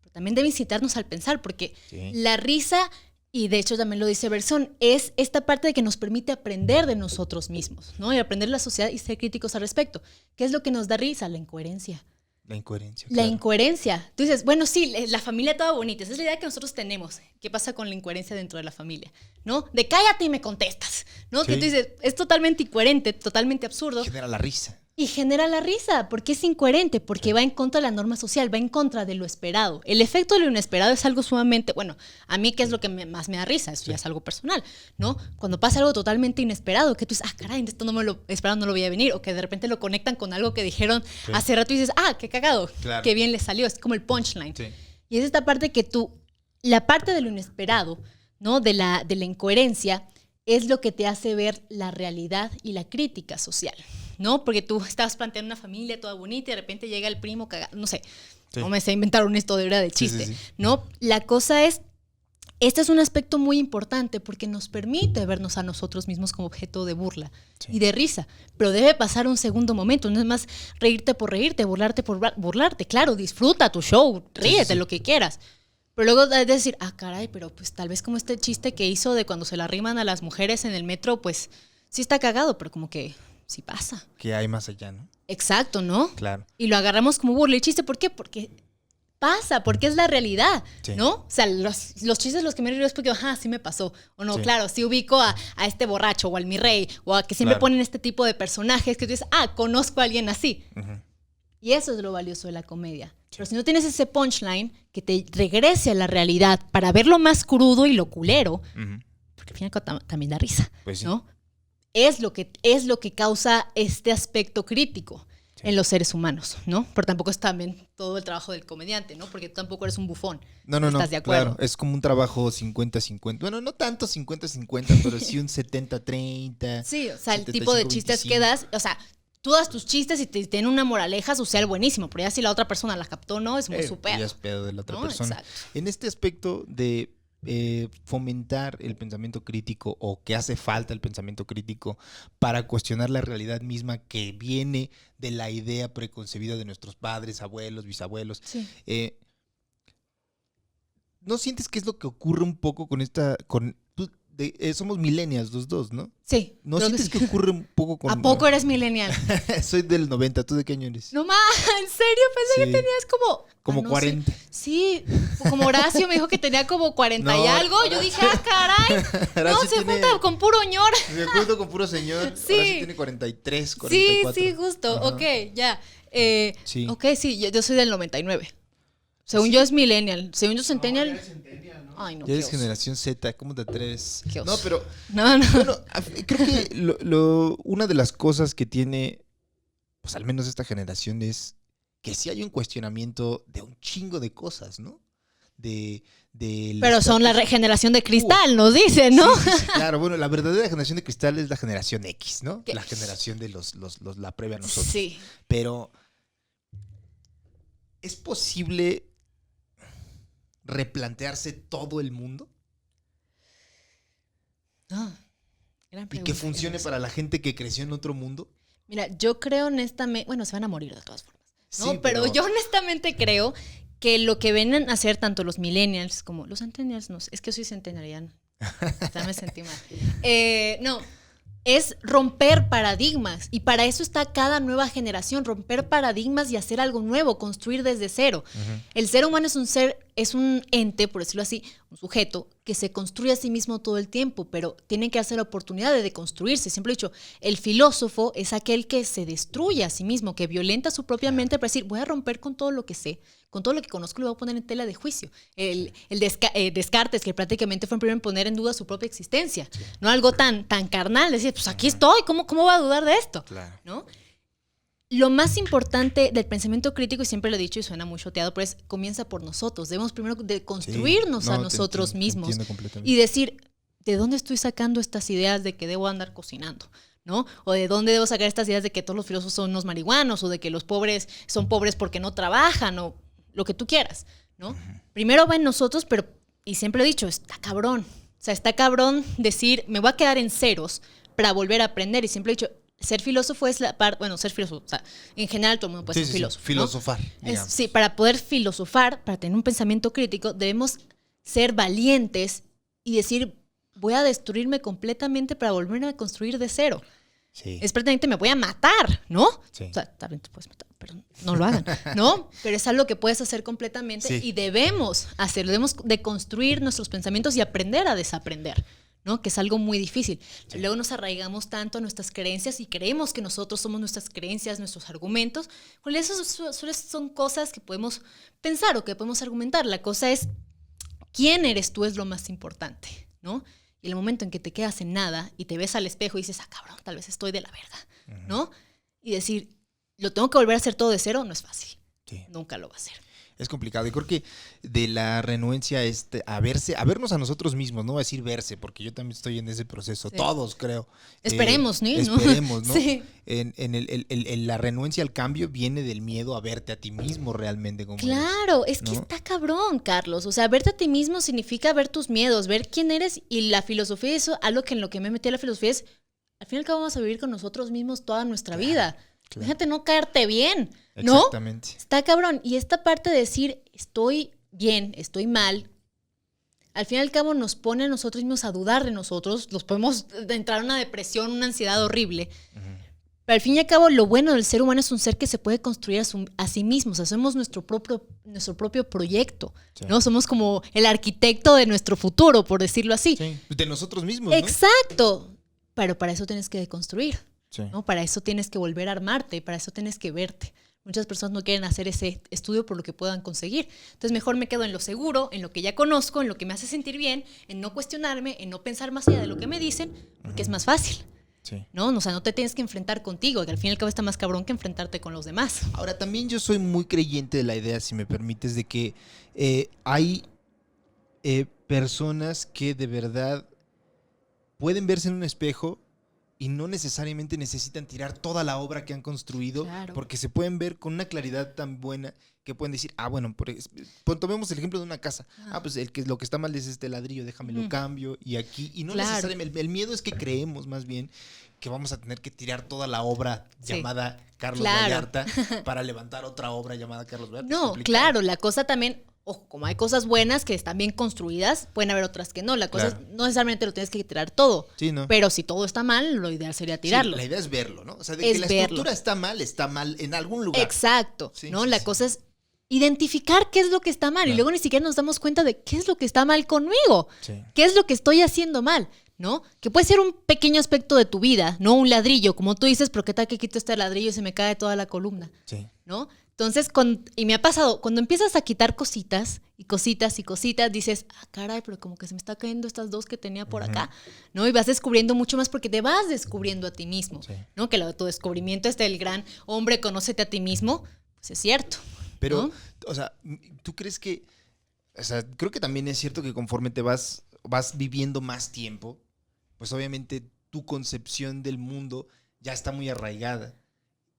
Pero también debe incitarnos al pensar, porque la risa, y de hecho también lo dice Bergson, es esta parte de que nos permite aprender de nosotros mismos, ¿no? Y aprender de la sociedad y ser críticos al respecto. ¿Qué es lo que nos da risa? La incoherencia. La incoherencia. La incoherencia. Tú dices, bueno, sí, la familia toda bonita. Esa es la idea que nosotros tenemos. ¿Qué pasa con la incoherencia dentro de la familia? ¿No? De cállate y me contestas. ¿No? Que tú dices, es totalmente incoherente, totalmente absurdo. Genera la risa. Y genera la risa. ¿Por qué es incoherente? Porque va en contra de la norma social, va en contra de lo esperado. El efecto de lo inesperado es algo sumamente... Bueno, a mí, ¿qué es lo que más me da risa? Eso ya es algo personal, ¿no? Cuando pasa algo totalmente inesperado, que tú dices, caray, esto no me lo esperaba, no lo veía venir. O que de repente lo conectan con algo que dijeron hace rato y dices, qué cagado, qué bien le salió. Es como el punchline. Sí. Y es esta parte que la parte de lo inesperado, ¿no? De la incoherencia, es lo que te hace ver la realidad y la crítica social, ¿no? Porque tú estabas planteando una familia toda bonita y de repente llega el primo cagado, no sé, no me sé inventar una historia de chiste, ¿no? La cosa es, este es un aspecto muy importante porque nos permite vernos a nosotros mismos como objeto de burla y de risa, pero debe pasar un segundo momento, no es más reírte por reírte, burlarte por burlarte, claro, disfruta tu show, ríete lo que quieras. Pero luego de decir, caray, pero pues tal vez como este chiste que hizo de cuando se la riman a las mujeres en el metro, pues sí está cagado, pero como que sí pasa. Que hay más allá, ¿no? Exacto, ¿no? Claro. Y lo agarramos como burla y chiste, ¿por qué? Porque pasa, porque es la realidad, ¿no? O sea, los chistes los que me río es porque, sí me pasó. O no, claro, sí ubico a este borracho o al mi rey, o a que siempre ponen este tipo de personajes que tú dices, conozco a alguien así. Y eso es lo valioso de la comedia. Pero si no tienes ese punchline que te regrese a la realidad para ver lo más crudo y lo culero, porque al final también da risa, Pues sí. ¿no? Es lo que causa este aspecto crítico en los seres humanos, ¿no? Pero tampoco es también todo el trabajo del comediante, ¿no? Porque tú tampoco eres un bufón. No, ¿Estás de acuerdo? claro. Es como un trabajo 50-50. Bueno, no tanto 50-50, pero sí un 70-30. Sí, o sea, el tipo de chistes que das, o sea, tú das tus chistes y te tienen una moraleja social buenísimo, pero ya si la otra persona la captó, no, es muy Ya súper. es pedo de la otra ¿No? persona. Exacto. En este aspecto de fomentar el pensamiento crítico, o que hace falta el pensamiento crítico para cuestionar la realidad misma que viene de la idea preconcebida de nuestros padres, abuelos, bisabuelos. Sí. ¿No sientes que es lo que ocurre un poco con esta... somos millennials los dos, ¿no? Sí. ¿No creo sientes sí. que ocurre un poco con... ¿A poco eres millennial? Soy del 90, ¿tú de qué año eres? No más, ¿en serio? Pensé que tenías como... Como 40. Sé. Sí, como Horacio me dijo que tenía como 40 y No, algo. Yo dije, caray. Horacio No, se tiene- junta con puro ñor. Me acuerdo con puro señor. Sí. Ahora sí tiene 43, Sí, 44. sí, justo. Ajá. Ok, ya. Sí. Ok, sí, yo soy del 99. Según yo es millennial. Según yo centennial. Ay, no. Ya eres qué oso. generación Z, ¿cómo te atreves? Qué oso. No, pero No. bueno, creo que una de las cosas que tiene, pues al menos esta generación, es que sí hay un cuestionamiento de un chingo de cosas, ¿no? Pero son la generación de cristal, nos dicen, ¿no? Sí, claro, bueno, la verdadera generación de cristal es la generación X, ¿no? ¿Qué? La generación de la previa a nosotros. Sí. Pero ¿es posible replantearse todo el mundo? Ah, gran ¿Y que pregunta, funcione Carlos. para la gente que creció en otro mundo? Mira, yo creo honestamente, bueno, se van a morir de todas formas, ¿no? Sí, pero yo honestamente creo que lo que vienen a hacer tanto los millennials como los centennials, no sé, es que soy centenariana, ya me sentí mal. No, es romper paradigmas y para eso está cada nueva generación, romper paradigmas y hacer algo nuevo, construir desde cero. El ser humano es un ente, por decirlo así, un sujeto que se construye a sí mismo todo el tiempo, pero tiene que hacer la oportunidad de deconstruirse. Siempre he dicho, el filósofo es aquel que se destruye a sí mismo, que violenta su propia mente para decir, voy a romper con todo lo que sé, con todo lo que conozco, lo voy a poner en tela de juicio. Descartes, que prácticamente fue el primero en poner en duda su propia existencia. Sí. No algo tan carnal, decir, pues aquí estoy, ¿cómo va a dudar de esto? Claro. ¿No? Lo más importante del pensamiento crítico, y siempre lo he dicho y suena muy choteado, pero comienza por nosotros. Debemos primero de construirnos a nosotros mismos y decir, ¿de dónde estoy sacando estas ideas de que debo andar cocinando? ¿No? O de dónde debo sacar estas ideas de que todos los filósofos son unos marihuanos, o de que los pobres son pobres porque no trabajan, o lo que tú quieras, ¿no? Primero va en nosotros, pero, y siempre he dicho, está cabrón. O sea, está cabrón decir, me voy a quedar en ceros para volver a aprender. Y siempre he dicho, ser filósofo es la parte, bueno, ser filósofo, o sea, en general todo el mundo puede ser filósofo. Sí, filosofar. ¿No? Sí, para poder filosofar, para tener un pensamiento crítico, debemos ser valientes y decir, voy a destruirme completamente para volverme a construir de cero. Sí. Es prácticamente me voy a matar, ¿no? Sí. O sea, también te puedes matar, pero no lo hagan, ¿no? Pero es algo que puedes hacer completamente y debemos hacerlo, debemos deconstruir nuestros pensamientos y aprender a desaprender, ¿no? Que es algo muy difícil. Sí. Luego nos arraigamos tanto a nuestras creencias y creemos que nosotros somos nuestras creencias, nuestros argumentos. Bueno, esas son cosas que podemos pensar o que podemos argumentar. La cosa es, ¿quién eres tú? Es lo más importante, ¿no? Y el momento en que te quedas en nada y te ves al espejo y dices, cabrón, tal vez estoy de la verga, ¿no? Y decir, ¿lo tengo que volver a hacer todo de cero? No es fácil. Sí. Nunca lo va a hacer. Es complicado. Y creo que de la renuencia a vernos a nosotros mismos, no voy a decir verse, porque yo también estoy en ese proceso. Sí. Todos, creo. Esperemos, ¿no? Esperemos, ¿no? Sí. En la renuencia al cambio viene del miedo a verte a ti mismo realmente como Claro, eres, es que está cabrón, Carlos. O sea, verte a ti mismo significa ver tus miedos, ver quién eres. Y la filosofía, eso, algo que en lo que me metí a la filosofía es, al final que vamos a vivir con nosotros mismos toda nuestra vida. Claro. Déjate no caerte bien, ¿no? Exactamente. Está cabrón. Y esta parte de decir, estoy bien, estoy mal, al fin y al cabo nos pone a nosotros mismos a dudar de nosotros, nos podemos entrar en una depresión, una ansiedad horrible. Pero al fin y al cabo lo bueno del ser humano es un ser que se puede construir a sí mismo. O sea, somos nuestro propio proyecto, ¿no? Somos como el arquitecto de nuestro futuro, por decirlo así. Sí. De nosotros mismos, ¿no? Exacto. Pero para eso tienes que deconstruir. Sí. ¿No? Para eso tienes que volver a armarte, para eso tienes que verte. Muchas personas no quieren hacer ese estudio por lo que puedan conseguir. Entonces mejor me quedo en lo seguro, en lo que ya conozco, en lo que me hace sentir bien, en no cuestionarme, en no pensar más allá de lo que me dicen, porque es más fácil. Sí. ¿No? O sea, no te tienes que enfrentar contigo, que al fin y al cabo está más cabrón que enfrentarte con los demás. Ahora, también yo soy muy creyente de la idea, si me permites, de que hay personas que de verdad pueden verse en un espejo y no necesariamente necesitan tirar toda la obra que han construido, Claro. porque se pueden ver con una claridad tan buena que pueden decir, bueno, tomemos el ejemplo de una casa. Pues lo que está mal es este ladrillo, déjamelo cambio y aquí. Y no Claro. necesariamente, el miedo es que creemos más bien que vamos a tener que tirar toda la obra llamada Carlos Vallarta para levantar otra obra llamada Carlos Vallarta. No, claro, la cosa también, ojo, como hay cosas buenas que están bien construidas, pueden haber otras que no. La cosa es, no necesariamente lo tienes que tirar todo. Sí, ¿no? Pero si todo está mal, lo ideal sería tirarlo. Sí, la idea es verlo, ¿no? O sea, de que la estructura está mal en algún lugar. Exacto, Sí, ¿no? sí, La cosa es identificar qué es lo que está mal y luego ni siquiera nos damos cuenta de qué es lo que está mal conmigo. Sí. ¿Qué es lo que estoy haciendo mal? ¿No? Que puede ser un pequeño aspecto de tu vida, no un ladrillo, como tú dices, pero qué tal que quito este ladrillo y se me cae toda la columna, Sí. ¿no? Entonces, y me ha pasado, cuando empiezas a quitar cositas y cositas y cositas, dices, caray, pero como que se me está cayendo estas dos que tenía por acá, ¿no? Y vas descubriendo mucho más porque te vas descubriendo a ti mismo, ¿no? Que tu descubrimiento es del gran hombre, conócete a ti mismo, pues es cierto. Pero, ¿no? o sea, ¿tú crees que, o sea, creo que también es cierto que conforme te vas viviendo más tiempo, pues obviamente tu concepción del mundo ya está muy arraigada.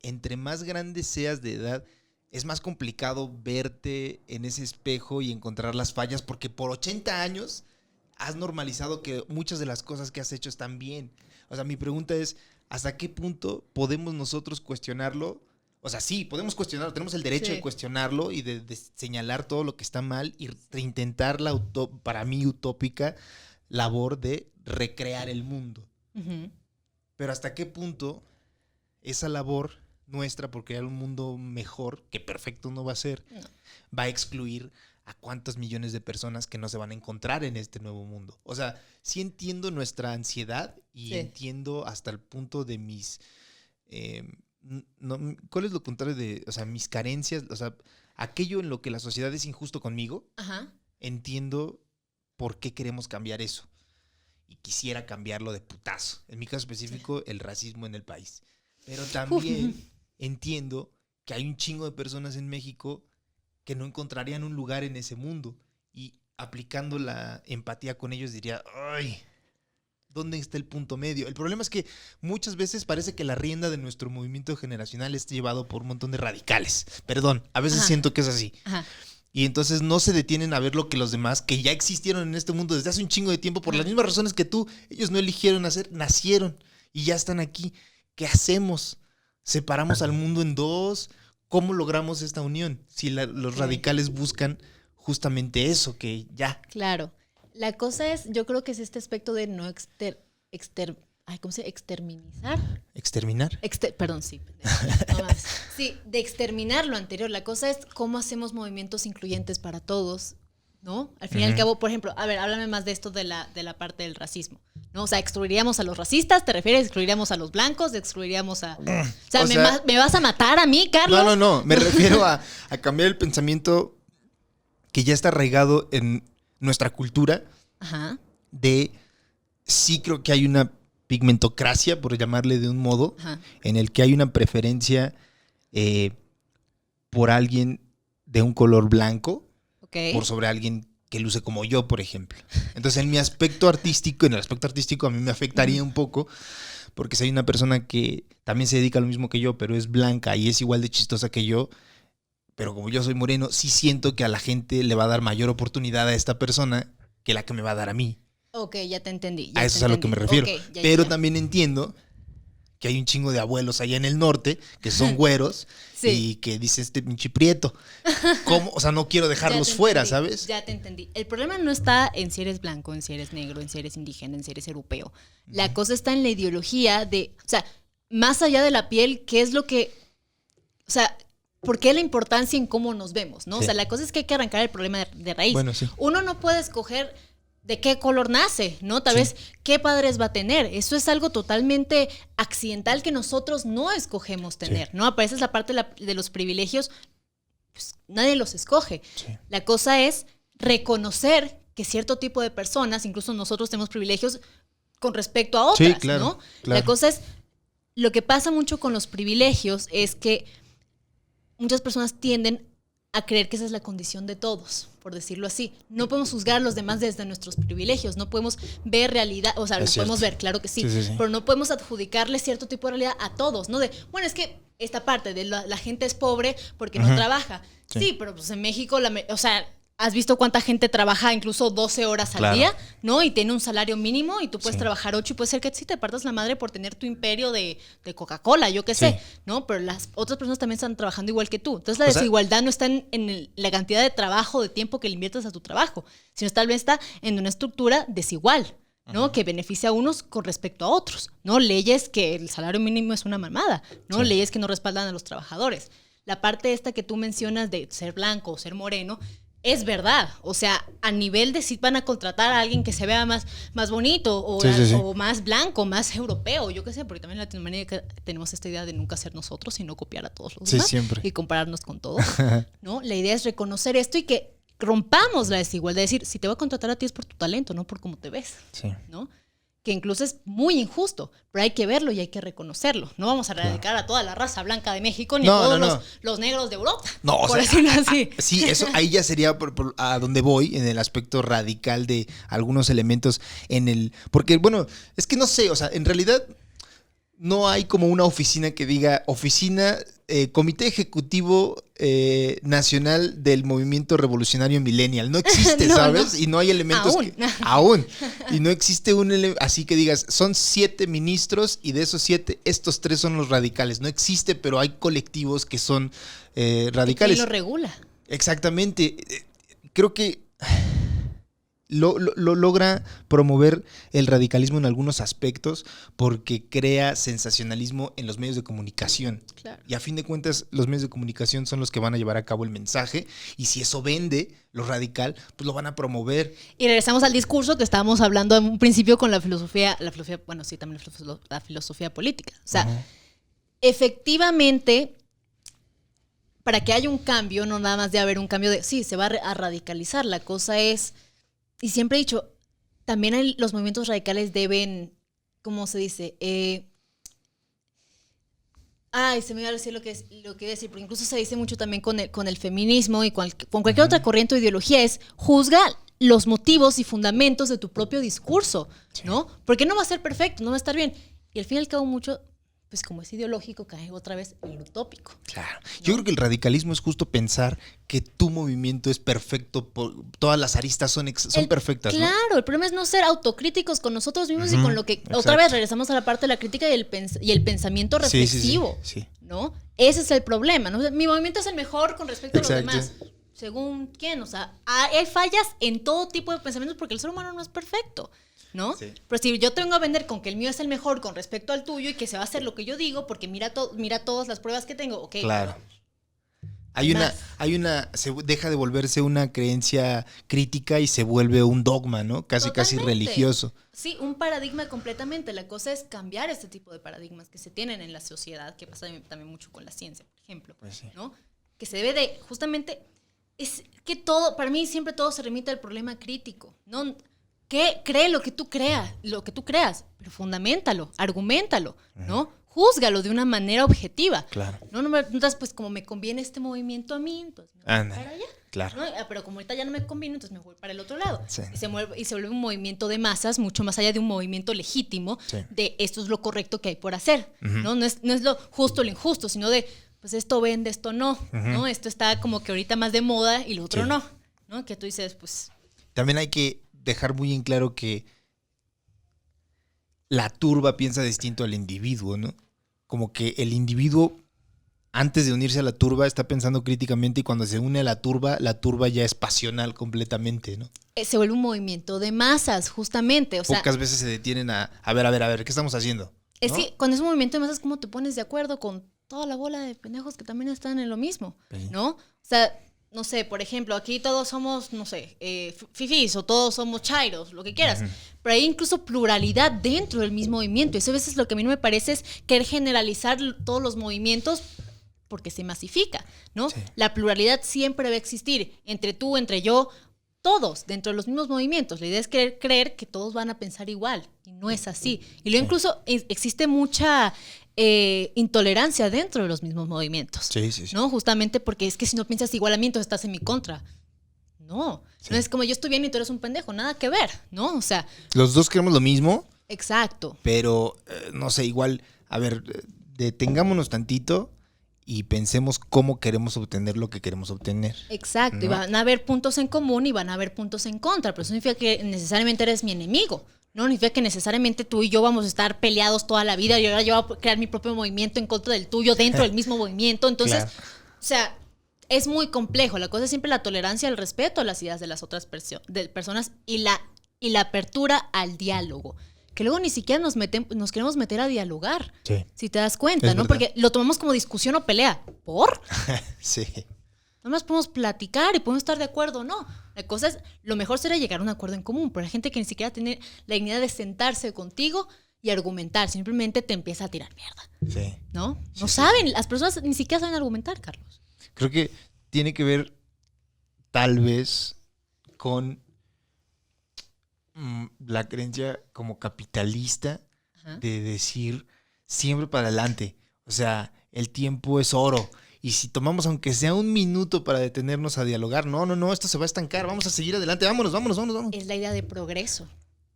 Entre más grande seas de edad, es más complicado verte en ese espejo y encontrar las fallas, porque por 80 años has normalizado que muchas de las cosas que has hecho están bien. O sea, mi pregunta es, ¿hasta qué punto podemos nosotros cuestionarlo? O sea, sí, podemos cuestionarlo, tenemos el derecho de cuestionarlo y de señalar todo lo que está mal y de intentar la, para mí, utópica labor de recrear el mundo. Uh-huh. Pero ¿hasta qué punto esa labor nuestra por crear un mundo mejor, que perfecto no va a ser, va a excluir a cuántos millones de personas que no se van a encontrar en este nuevo mundo? O sea, sí entiendo nuestra ansiedad y entiendo hasta el punto de mis... ¿cuál es lo contrario de, o sea, mis carencias? O sea, aquello en lo que la sociedad es injusto conmigo, entiendo por qué queremos cambiar eso. Y quisiera cambiarlo de putazo. En mi caso específico, el racismo en el país. Pero también entiendo que hay un chingo de personas en México que no encontrarían un lugar en ese mundo. Y aplicando la empatía con ellos diría, ¡ay! ¿Dónde está el punto medio? El problema es que muchas veces parece que la rienda de nuestro movimiento generacional es llevado por un montón de radicales. Perdón, a veces siento que es así. Y entonces no se detienen a ver lo que los demás, que ya existieron en este mundo desde hace un chingo de tiempo, por las mismas razones que tú, ellos no eligieron nacer, nacieron y ya están aquí. ¿Qué hacemos? ¿Separamos al mundo en dos? ¿Cómo logramos esta unión? Si los radicales buscan justamente eso, que ya. Claro. La cosa es, yo creo que es este aspecto de no ¿cómo se dice? ¿Exterminizar? ¿Exterminar? Perdón, sí. No más. Sí, de exterminar lo anterior. La cosa es cómo hacemos movimientos incluyentes para todos, ¿no? Al fin y al cabo, por ejemplo, a ver, háblame más de esto de la parte del racismo, ¿no? O sea, ¿excluiríamos a los racistas? ¿Te refieres? ¿Excluiríamos a los blancos? ¿Excluiríamos a...? O sea, ¿me vas a matar a mí, Carlos? No. Me refiero a cambiar el pensamiento que ya está arraigado en nuestra cultura. De... Sí creo que hay una pigmentocracia, por llamarle de un modo, en el que hay una preferencia por alguien de un color blanco por sobre alguien que luce como yo, por ejemplo. Entonces, en el aspecto artístico a mí me afectaría un poco, porque si hay una persona que también se dedica a lo mismo que yo, pero es blanca y es igual de chistosa que yo, pero como yo soy moreno, sí siento que a la gente le va a dar mayor oportunidad a esta persona que la que me va a dar a mí. Ok, ya te entendí. A eso es a lo que me refiero. Pero también entiendo que hay un chingo de abuelos allá en el norte que son güeros y que dice este pinche prieto. ¿Cómo? O sea, no quiero dejarlos fuera, ¿sabes? Ya te entendí. El problema no está en si eres blanco, en si eres negro, en si eres indígena, en si eres europeo. La cosa está en la ideología de, o sea, más allá de la piel, ¿qué es lo que, o sea, por qué la importancia en cómo nos vemos, ¿no? O sea, la cosa es que hay que arrancar el problema de raíz. Bueno, sí. Uno no puede escoger de qué color nace, ¿no? Tal vez qué padres va a tener. Eso es algo totalmente accidental que nosotros no escogemos tener, ¿no? Aparece esa parte de los privilegios, pues nadie los escoge. Sí. La cosa es reconocer que cierto tipo de personas, incluso nosotros tenemos privilegios con respecto a otras, sí, claro, ¿no? Claro. La cosa es, lo que pasa mucho con los privilegios es que muchas personas tienden a creer que esa es la condición de todos, por decirlo así. No podemos juzgar a los demás desde nuestros privilegios, no podemos ver realidad, o sea, lo podemos ver, claro que sí, pero no podemos adjudicarle cierto tipo de realidad a todos, ¿no? De, bueno, es que esta parte de la gente es pobre porque no trabaja. Sí, pero pues en México, o sea, ¿has visto cuánta gente trabaja incluso 12 horas al día, ¿no? Y tiene un salario mínimo y tú puedes trabajar 8 y puede ser que sí te partas la madre por tener tu imperio de Coca-Cola, yo qué sé, ¿no? Pero las otras personas también están trabajando igual que tú. Entonces la desigualdad no está en la cantidad de trabajo, de tiempo que le inviertes a tu trabajo, sino tal vez está en una estructura desigual, ¿no? Que beneficia a unos con respecto a otros, ¿no? Leyes que el salario mínimo es una mamada, ¿no? Leyes que no respaldan a los trabajadores. La parte esta que tú mencionas de ser blanco o ser moreno, es verdad, o sea, a nivel de si van a contratar a alguien que se vea más bonito o más blanco, más europeo, yo qué sé, porque también en Latinoamérica tenemos esta idea de nunca ser nosotros y no copiar a todos los demás y compararnos con todos, ¿no? La idea es reconocer esto y que rompamos la desigualdad, decir, si te voy a contratar a ti es por tu talento, no por cómo te ves, ¿no? Que incluso es muy injusto, pero hay que verlo y hay que reconocerlo. No vamos a erradicar a toda la raza blanca de México ni a todos los negros de Europa. No, o por sea, decirlo así. Sí, eso ahí ya sería a donde voy, en el aspecto radical de algunos elementos porque, bueno, es que no sé, o sea, en realidad no hay como una oficina que diga Comité Ejecutivo Nacional del Movimiento Revolucionario Millennial. No existe, ¿sabes? Y no hay elementos aún. Y no existe así que digas, son 7 ministros y de esos 7, estos 3 son los radicales. No existe, pero hay colectivos que son radicales. ¿Quién lo regula? Exactamente. Creo que logra promover el radicalismo en algunos aspectos porque crea sensacionalismo en los medios de comunicación. Claro. Y a fin de cuentas, los medios de comunicación son los que van a llevar a cabo el mensaje. Y si eso vende, lo radical, pues lo van a promover. Y regresamos al discurso que estábamos hablando en un principio con la filosofía, bueno, sí, también la filosofía política. O sea, efectivamente, para que haya un cambio, no nada más de haber un cambio sí, se va a radicalizar. La cosa es... Y siempre he dicho, también los movimientos radicales deben, ¿cómo se dice? Se me iba a decir lo que iba a decir, porque incluso se dice mucho también con el feminismo y con cualquier otra corriente o ideología, es juzga los motivos y fundamentos de tu propio discurso, ¿no? Porque no va a ser perfecto, no va a estar bien. Y al fin y al cabo mucho... pues como es ideológico, cae otra vez en lo utópico. Claro. ¿No? Yo creo que el radicalismo es justo pensar que tu movimiento es perfecto, todas las aristas son perfectas. Claro, ¿no? El problema es no ser autocríticos con nosotros mismos y con lo que... Exacto. Otra vez regresamos a la parte de la crítica y el pensamiento reflexivo, sí. ¿No? Ese es el problema, ¿no? Mi movimiento es el mejor con respecto a los demás. ¿Según quién? O sea, hay fallas en todo tipo de pensamientos porque el ser humano no es perfecto, ¿no? Sí. Pero si yo tengo a vender con que el mío es el mejor con respecto al tuyo y que se va a hacer lo que yo digo porque mira todas las pruebas que tengo, ok. Claro. Se deja de volverse una creencia crítica y se vuelve un dogma, ¿no? Casi religioso. Sí, un paradigma completamente. La cosa es cambiar este tipo de paradigmas que se tienen en la sociedad, que pasa también mucho con la ciencia, por ejemplo, pues sí. ¿No? Que se debe de, justamente, es que para mí siempre todo se remite al problema crítico, ¿no? Que cree lo que tú creas, pero fundamentalo, argumentalo, ¿no? Júzgalo de una manera objetiva. Claro. No, entonces, pues como me conviene este movimiento a mí, entonces me voy para allá. Claro. ¿No? Pero como ahorita ya no me conviene, entonces me voy para el otro lado. Sí. Y se vuelve un movimiento de masas, mucho más allá de un movimiento legítimo, de esto es lo correcto que hay por hacer, ¿no? No es lo justo o lo injusto, sino de, pues esto vende, esto no, ¿no? Esto está como que ahorita más de moda y lo otro no, que tú dices, pues... También hay que dejar muy en claro que la turba piensa distinto al individuo, ¿no? Como que el individuo, antes de unirse a la turba, está pensando críticamente y cuando se une a la turba ya es pasional completamente, ¿no? Se vuelve un movimiento de masas, justamente. Pocas veces se detienen a ver, ¿qué estamos haciendo? ¿No? Es que cuando es un movimiento de masas, ¿cómo te pones de acuerdo con toda la bola de pendejos que también están en lo mismo? ¿No? O sea, no sé, por ejemplo, aquí todos somos, no sé, fifís o todos somos chairos, lo que quieras. Pero hay incluso pluralidad dentro del mismo movimiento. Y eso a veces lo que a mí no me parece es querer generalizar todos los movimientos porque se masifica, ¿no? Sí. La pluralidad siempre va a existir, entre tú, entre yo, todos dentro de los mismos movimientos. La idea es creer que todos van a pensar igual, y no es así. Y luego incluso existe mucha intolerancia dentro de los mismos movimientos, sí. ¿no? Justamente porque es que si no piensas igual a mí, entonces estás en mi contra. No, sí. No es como yo estoy bien y tú eres un pendejo, nada que ver, ¿no? O sea... Los dos queremos lo mismo. Exacto. Pero, no sé, igual, a ver, detengámonos tantito y pensemos cómo queremos obtener lo que queremos obtener. Exacto, ¿no? Y van a haber puntos en común y van a haber puntos en contra, pero eso no significa que necesariamente eres mi enemigo, no significa que necesariamente tú y yo vamos a estar peleados toda la vida y ahora yo voy a crear mi propio movimiento en contra del tuyo dentro del mismo movimiento, entonces, claro. O sea, es muy complejo, la cosa es siempre la tolerancia, el respeto a las ideas de las otras personas y la apertura al diálogo. Que luego ni siquiera nos queremos meter a dialogar, sí. Si te das cuenta, ¿no? Verdad. Porque lo tomamos como discusión o pelea. ¿Por? Sí. Nada más podemos platicar y podemos estar de acuerdo, ¿no? La cosa es, lo mejor sería llegar a un acuerdo en común, pero hay gente que ni siquiera tiene la dignidad de sentarse contigo y argumentar, simplemente te empieza a tirar mierda. Sí. ¿No? Sí, no saben, las personas ni siquiera saben argumentar, Carlos. Creo que tiene que ver, tal vez, con la creencia como capitalista, ajá, de decir siempre para adelante. O sea, el tiempo es oro. Y si tomamos aunque sea un minuto para detenernos a dialogar, no, esto se va a estancar, vamos a seguir adelante, vámonos. Es la idea de progreso.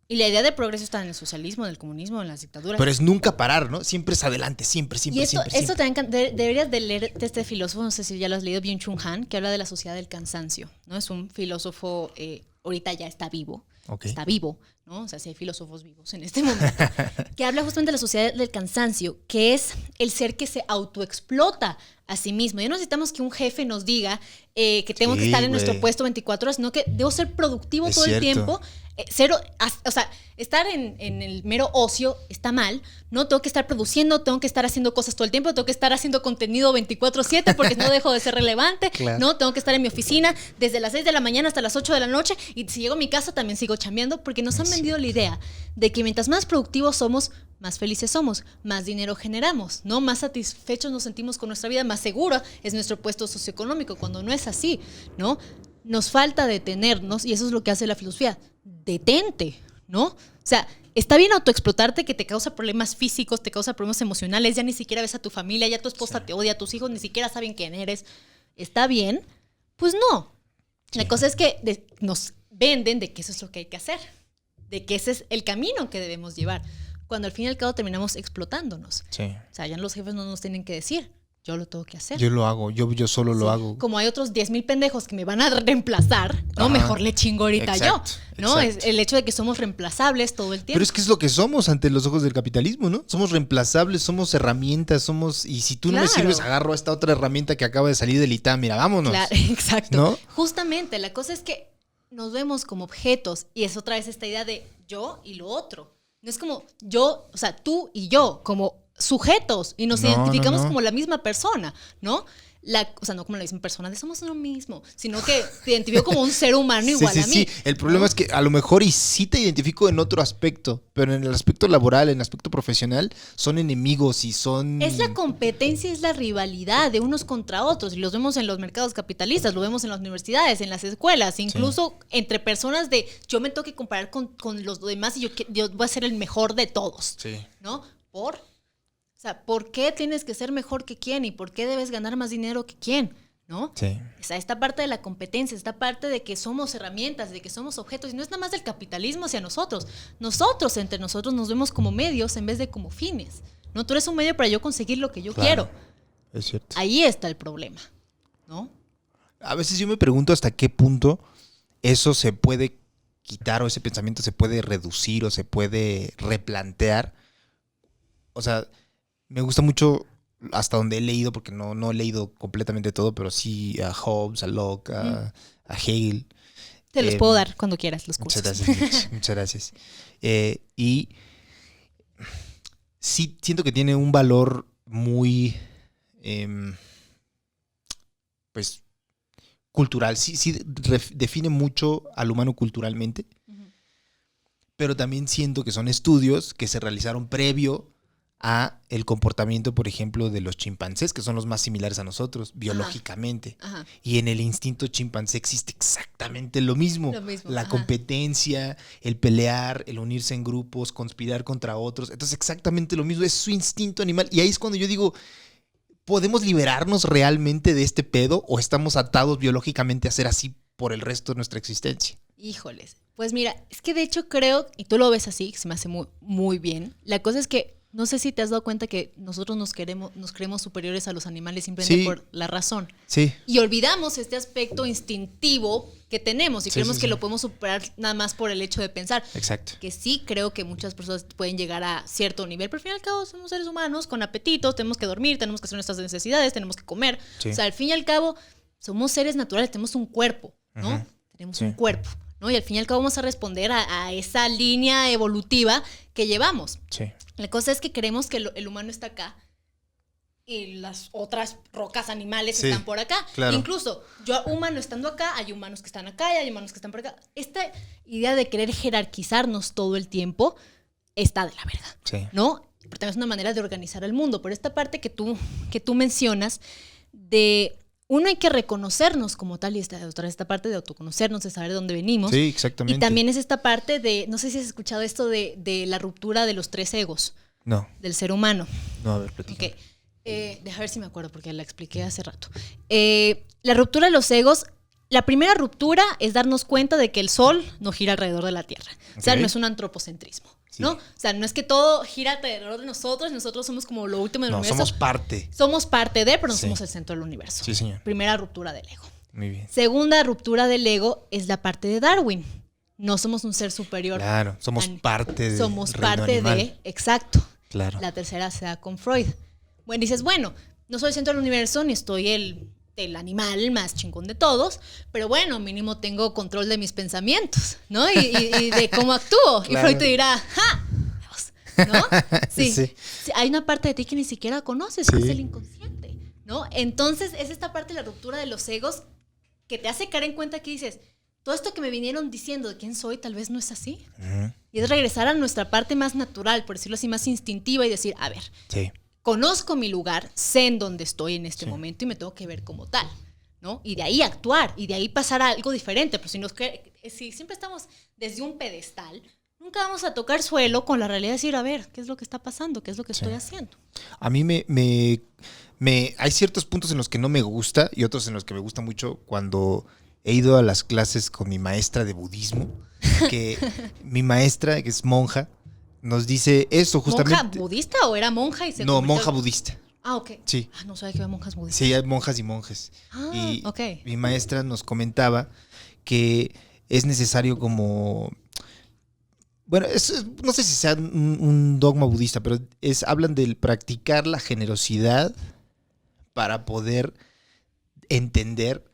Y la idea de progreso está en el socialismo, en el comunismo, en las dictaduras. Pero es nunca parar, ¿no? Siempre es adelante, siempre. Y esto también deberías de leer de este filósofo, no sé si ya lo has leído, Byung-Chul Han, que habla de la sociedad del cansancio, ¿no? Es un filósofo, ahorita ya está vivo. Okay. Está vivo, ¿no? O sea, si hay filósofos vivos en este momento, que habla justamente de la sociedad del cansancio, que es el ser que se autoexplota a sí mismo. Ya no necesitamos que un jefe nos diga que tenemos que estar en nuestro puesto 24 horas, sino que debo ser productivo todo el tiempo. Estar en el mero ocio está mal, ¿no? Tengo que estar produciendo, tengo que estar haciendo cosas todo el tiempo, tengo que estar haciendo contenido 24/7 porque no dejo de ser relevante, claro. ¿No? Tengo que estar en mi oficina desde las 6 de la mañana hasta las 8 de la noche y si llego a mi casa también sigo chambeando porque nos han vendido la idea de que mientras más productivos somos, más felices somos, más dinero generamos, ¿no? Más satisfechos nos sentimos con nuestra vida, más seguro es nuestro puesto socioeconómico, cuando no es así, ¿no? Nos falta detenernos y eso es lo que hace la filosofía. Detente, ¿no? O sea, está bien autoexplotarte que te causa problemas físicos, te causa problemas emocionales, ya ni siquiera ves a tu familia, ya tu esposa te odia, tus hijos ni siquiera saben quién eres. ¿Está bien? Pues no. Sí. La cosa es que nos venden de que eso es lo que hay que hacer, de que ese es el camino que debemos llevar, cuando al fin y al cabo terminamos explotándonos. Sí. O sea, ya los jefes no nos tienen que decir. Yo lo tengo que hacer. Yo lo hago, yo solo lo hago. Como hay otros 10,000 pendejos que me van a reemplazar, ¿no? Ajá. Mejor le chingo ahorita exacto, yo, ¿no? Exacto. Es el hecho de que somos reemplazables todo el tiempo. Pero es que es lo que somos ante los ojos del capitalismo, ¿no? Somos reemplazables, somos herramientas, y si tú claro. No me sirves, agarro a esta otra herramienta que acaba de salir del ITAM, mira, vámonos. Claro, exacto. ¿No? Justamente, la cosa es que nos vemos como objetos y es otra vez esta idea de yo y lo otro. No es como yo, o sea, tú y yo, como sujetos y nos identificamos como la misma persona, ¿no? O sea, no como la misma persona, somos lo mismo, sino que te identifico como un ser humano igual a mí. Sí, el problema es que a lo mejor y sí te identifico en otro aspecto, pero en el aspecto laboral, en el aspecto profesional, son enemigos y son... Es la competencia, es la rivalidad de unos contra otros, y los vemos en los mercados capitalistas, lo vemos en las universidades, en las escuelas, incluso entre personas de yo me tengo que comparar con los demás y yo voy a ser el mejor de todos, ¿no? O sea, ¿por qué tienes que ser mejor que quién? ¿Y por qué debes ganar más dinero que quién? ¿No? Sí. O sea, esta parte de la competencia, esta parte de que somos herramientas, de que somos objetos, y no es nada más del capitalismo hacia nosotros. Nosotros, entre nosotros, nos vemos como medios en vez de como fines. ¿No? Tú eres un medio para yo conseguir lo que yo quiero. Es cierto. Ahí está el problema, ¿no? A veces yo me pregunto hasta qué punto eso se puede quitar o ese pensamiento se puede reducir o se puede replantear. O sea... Me gusta mucho hasta donde he leído, porque no he leído completamente todo, pero sí a Hobbes, a Locke, a Hegel. Te los puedo dar cuando quieras los cursos. Muchas gracias. Muchas gracias. Y sí siento que tiene un valor muy, pues, cultural, sí define mucho al humano culturalmente, pero también siento que son estudios que se realizaron previo a el comportamiento, por ejemplo, de los chimpancés, que son los más similares a nosotros, biológicamente. Ajá. Y en el instinto chimpancé existe exactamente lo mismo. La competencia, el pelear, el unirse en grupos, conspirar contra otros. Entonces, exactamente lo mismo, es su instinto animal. Y ahí es cuando yo digo, ¿podemos liberarnos realmente de este pedo o estamos atados biológicamente a ser así por el resto de nuestra existencia? Híjoles. Pues mira, es que de hecho creo, y tú lo ves así, que se me hace muy, muy bien. La cosa es que no sé si te has dado cuenta que nosotros nos creemos superiores a los animales simplemente por la razón. Sí. Y olvidamos este aspecto instintivo que tenemos y creemos que lo podemos superar nada más por el hecho de pensar. Exacto. Que sí creo que muchas personas pueden llegar a cierto nivel, pero al fin y al cabo somos seres humanos con apetitos, tenemos que dormir, tenemos que hacer nuestras necesidades, tenemos que comer. Sí. O sea, al fin y al cabo somos seres naturales, tenemos un cuerpo, ¿no? Tenemos un cuerpo, ¿no? Y al fin y al cabo vamos a responder a esa línea evolutiva que llevamos. Sí. La cosa es que creemos que el humano está acá y las otras rocas animales están por acá. Claro. Incluso yo, humano estando acá, hay humanos que están acá y hay humanos que están por acá. Esta idea de querer jerarquizarnos todo el tiempo está de la verga, ¿no? Pero también es una manera de organizar el mundo. Pero esta parte que tú mencionas de... Uno, hay que reconocernos como tal, y esta parte de autoconocernos, de saber de dónde venimos. Sí, exactamente. Y también es esta parte de, no sé si has escuchado esto de la ruptura de los 3 egos. No. Del ser humano. No, a ver, platícame. Ok. Deja ver si me acuerdo, porque la expliqué hace rato. La ruptura de los egos, la primera ruptura es darnos cuenta de que el sol no gira alrededor de la Tierra. O sea, no es un antropocentrismo. ¿No? O sea, no es que todo gira alrededor de nosotros y nosotros somos como lo último del universo. Somos parte. Somos parte de, pero no somos el centro del universo. Sí, señor. Primera ruptura del ego. Muy bien. Segunda ruptura del ego es la parte de Darwin. No somos un ser superior. Claro, somos parte de. Somos parte animal. De, exacto. Claro. La tercera se da con Freud. Bueno, dices, bueno, no soy el centro del universo ni estoy el animal más chingón de todos, pero bueno, mínimo tengo control de mis pensamientos, ¿no? Y de cómo actúo. Claro. Y Freud te dirá, ¡ja! ¿No? Sí. Hay una parte de ti que ni siquiera conoces, que es el inconsciente, ¿no? Entonces, es esta parte de la ruptura de los egos que te hace caer en cuenta que dices, todo esto que me vinieron diciendo de quién soy, tal vez no es así. Y es regresar a nuestra parte más natural, por decirlo así, más instintiva y decir, a ver, conozco mi lugar, sé en dónde estoy en este momento y me tengo que ver como tal, ¿no? Y de ahí actuar, y de ahí pasar a algo diferente. Pero si siempre estamos desde un pedestal, nunca vamos a tocar suelo con la realidad de decir, a ver, ¿qué es lo que está pasando? ¿Qué es lo que estoy haciendo? A mí hay ciertos puntos en los que no me gusta y otros en los que me gusta mucho cuando he ido a las clases con mi maestra de budismo, que mi maestra, que es monja, nos dice eso justamente. ¿Monja budista o era monja y se No, monja budista. Ah, ok. Sí. No sabía que había monjas budistas. Sí, hay monjas y monjes. Y mi maestra nos comentaba que es necesario como... Bueno, no sé si sea un dogma budista, pero hablan del practicar la generosidad para poder entender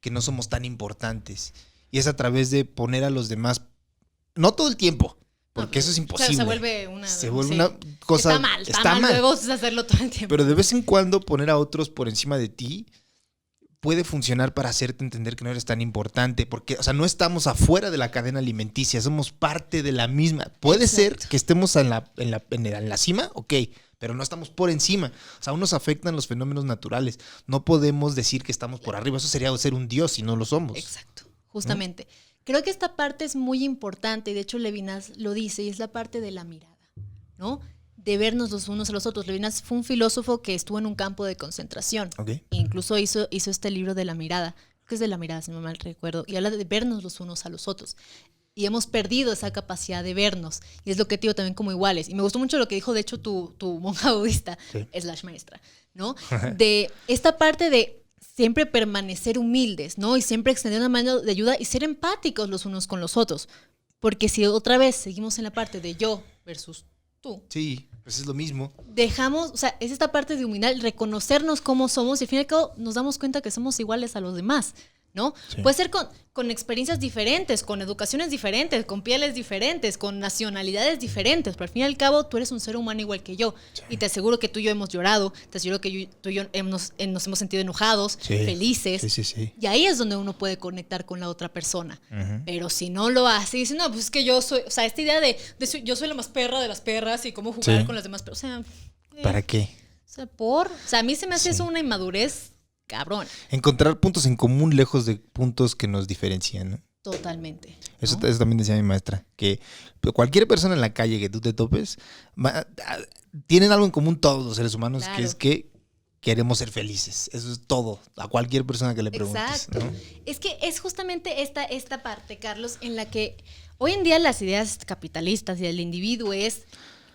que no somos tan importantes. Y es a través de poner a los demás, no todo el tiempo, porque eso es imposible. Claro, se vuelve una cosa... Está mal. Luego hacerlo todo el tiempo. Pero de vez en cuando poner a otros por encima de ti puede funcionar para hacerte entender que no eres tan importante, porque, o sea, no estamos afuera de la cadena alimenticia, somos parte de la misma. Puede ser que estemos en la cima, ok, pero no estamos por encima. O sea, aún nos afectan los fenómenos naturales. No podemos decir que estamos por arriba. Eso sería ser un dios si no lo somos. Exacto, justamente. Creo que esta parte es muy importante, y de hecho Levinas lo dice, y es la parte de la mirada, ¿no? De vernos los unos a los otros. Levinas fue un filósofo que estuvo en un campo de concentración. E incluso hizo este libro de la mirada. Creo que es de la mirada, si no mal recuerdo. Y habla de vernos los unos a los otros. Y hemos perdido esa capacidad de vernos. Y es lo que te digo también como iguales. Y me gustó mucho lo que dijo, de hecho, tu monja budista, / maestra, ¿no? De esta parte de siempre permanecer humildes, ¿no? Y siempre extender una mano de ayuda y ser empáticos los unos con los otros. Porque si otra vez seguimos en la parte de yo versus tú. Sí, pues es lo mismo. Dejamos, o sea, es esta parte de humildad, reconocernos cómo somos y al fin y al cabo nos damos cuenta que somos iguales a los demás, ¿no? Sí. Puede ser con experiencias diferentes, con educaciones diferentes, con pieles diferentes, con nacionalidades diferentes, pero al fin y al cabo tú eres un ser humano igual que yo. Sí. Y te aseguro que tú y yo hemos llorado, te aseguro que tú y yo nos hemos sentido enojados, felices. Sí. Y ahí es donde uno puede conectar con la otra persona. Pero si no lo hace, dice, no, pues es que yo soy, o sea, esta idea de yo soy la más perra de las perras y cómo jugar con las demás perras, o sea... ¿Para qué? O sea, a mí se me hace eso una inmadurez cabrón. Encontrar puntos en común lejos de puntos que nos diferencian, ¿no? Totalmente. ¿No? Eso también decía mi maestra, que cualquier persona en la calle que tú te topes, tienen algo en común todos los seres humanos, claro. Que es que queremos ser felices. Eso es todo, a cualquier persona que le preguntes. Exacto. ¿No? Es que es justamente esta parte, Carlos, en la que hoy en día las ideas capitalistas y del individuo es...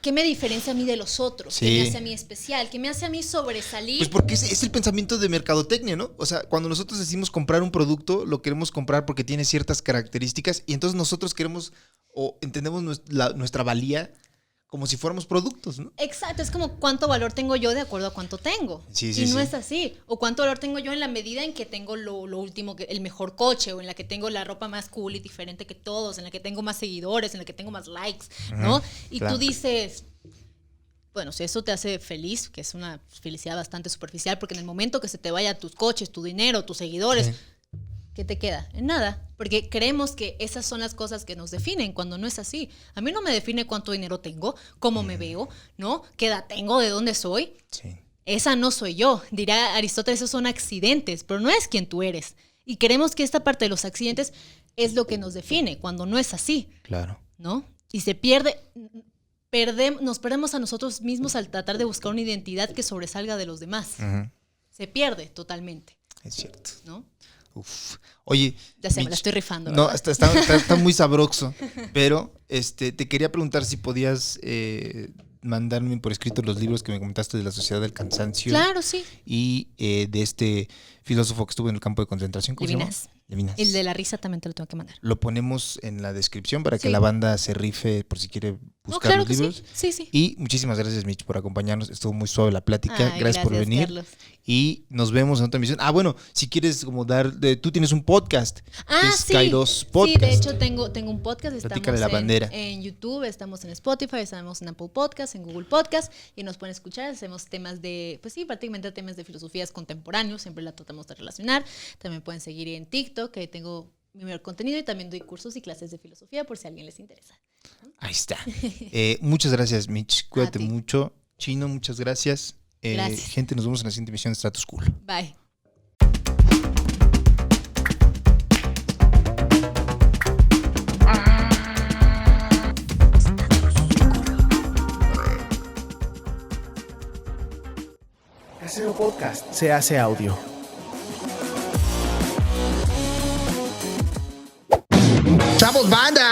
¿Qué me diferencia a mí de los otros? ¿Qué me hace a mí especial? ¿Qué me hace a mí sobresalir? Pues porque es el pensamiento de mercadotecnia, ¿no? O sea, cuando nosotros decimos comprar un producto, lo queremos comprar porque tiene ciertas características y entonces nosotros queremos o entendemos nuestra valía como si fuéramos productos, ¿no? Exacto, es como cuánto valor tengo yo de acuerdo a cuánto tengo. Y no es así. O cuánto valor tengo yo en la medida en que tengo lo último, el mejor coche, o en la que tengo la ropa más cool y diferente que todos, en la que tengo más seguidores, en la que tengo más likes, ¿no? Y claro. Tú dices, bueno, si eso te hace feliz, que es una felicidad bastante superficial, porque en el momento que se te vaya tus coches, tu dinero, tus seguidores... ¿Qué te queda? En nada, porque creemos que esas son las cosas que nos definen, cuando no es así. A mí no me define cuánto dinero tengo, cómo me veo, ¿no? ¿Qué edad tengo? ¿De dónde soy? Sí. Esa no soy yo. Dirá Aristóteles, esos son accidentes, pero no es quien tú eres. Y creemos que esta parte de los accidentes es lo que nos define, cuando no es así. Claro. ¿No? Y se nos perdemos a nosotros mismos al tratar de buscar una identidad que sobresalga de los demás. Se pierde totalmente. Es cierto. ¿No? Uf. Oye, ya sé, me la estoy rifando. No, está muy sabroso. Pero te quería preguntar si podías mandarme por escrito los libros que me comentaste de la Sociedad del Cansancio. Claro, sí. Y de este filósofo que estuvo en el campo de concentración. ¿Cómo Levinas. se llama? Levinas. El de la risa también te lo tengo que mandar. Lo ponemos en la descripción para que la banda se rife por si quiere buscar los libros. Sí. Y muchísimas gracias, Mitch, por acompañarnos. Estuvo muy suave la plática. Gracias por venir. Carlos. Y nos vemos en otra emisión. Bueno, si quieres como tú tienes un podcast. Sí. Kairos Podcast. Sí, de hecho tengo un podcast. Platícale la bandera. En YouTube, estamos en Spotify, estamos en Apple Podcast, en Google Podcast y nos pueden escuchar. Hacemos temas prácticamente temas de filosofías contemporáneos. Siempre la tratamos de relacionar. También pueden seguir en TikTok, que ahí tengo mi mayor contenido y también doy cursos y clases de filosofía por si a alguien les interesa. Ahí está. Muchas gracias, Mitch. Cuídate mucho. Chino, muchas gracias. Gracias. Gente, nos vemos en la siguiente emisión de Status Cool. Bye. Casero Podcast se hace audio. ¡Chavos, banda!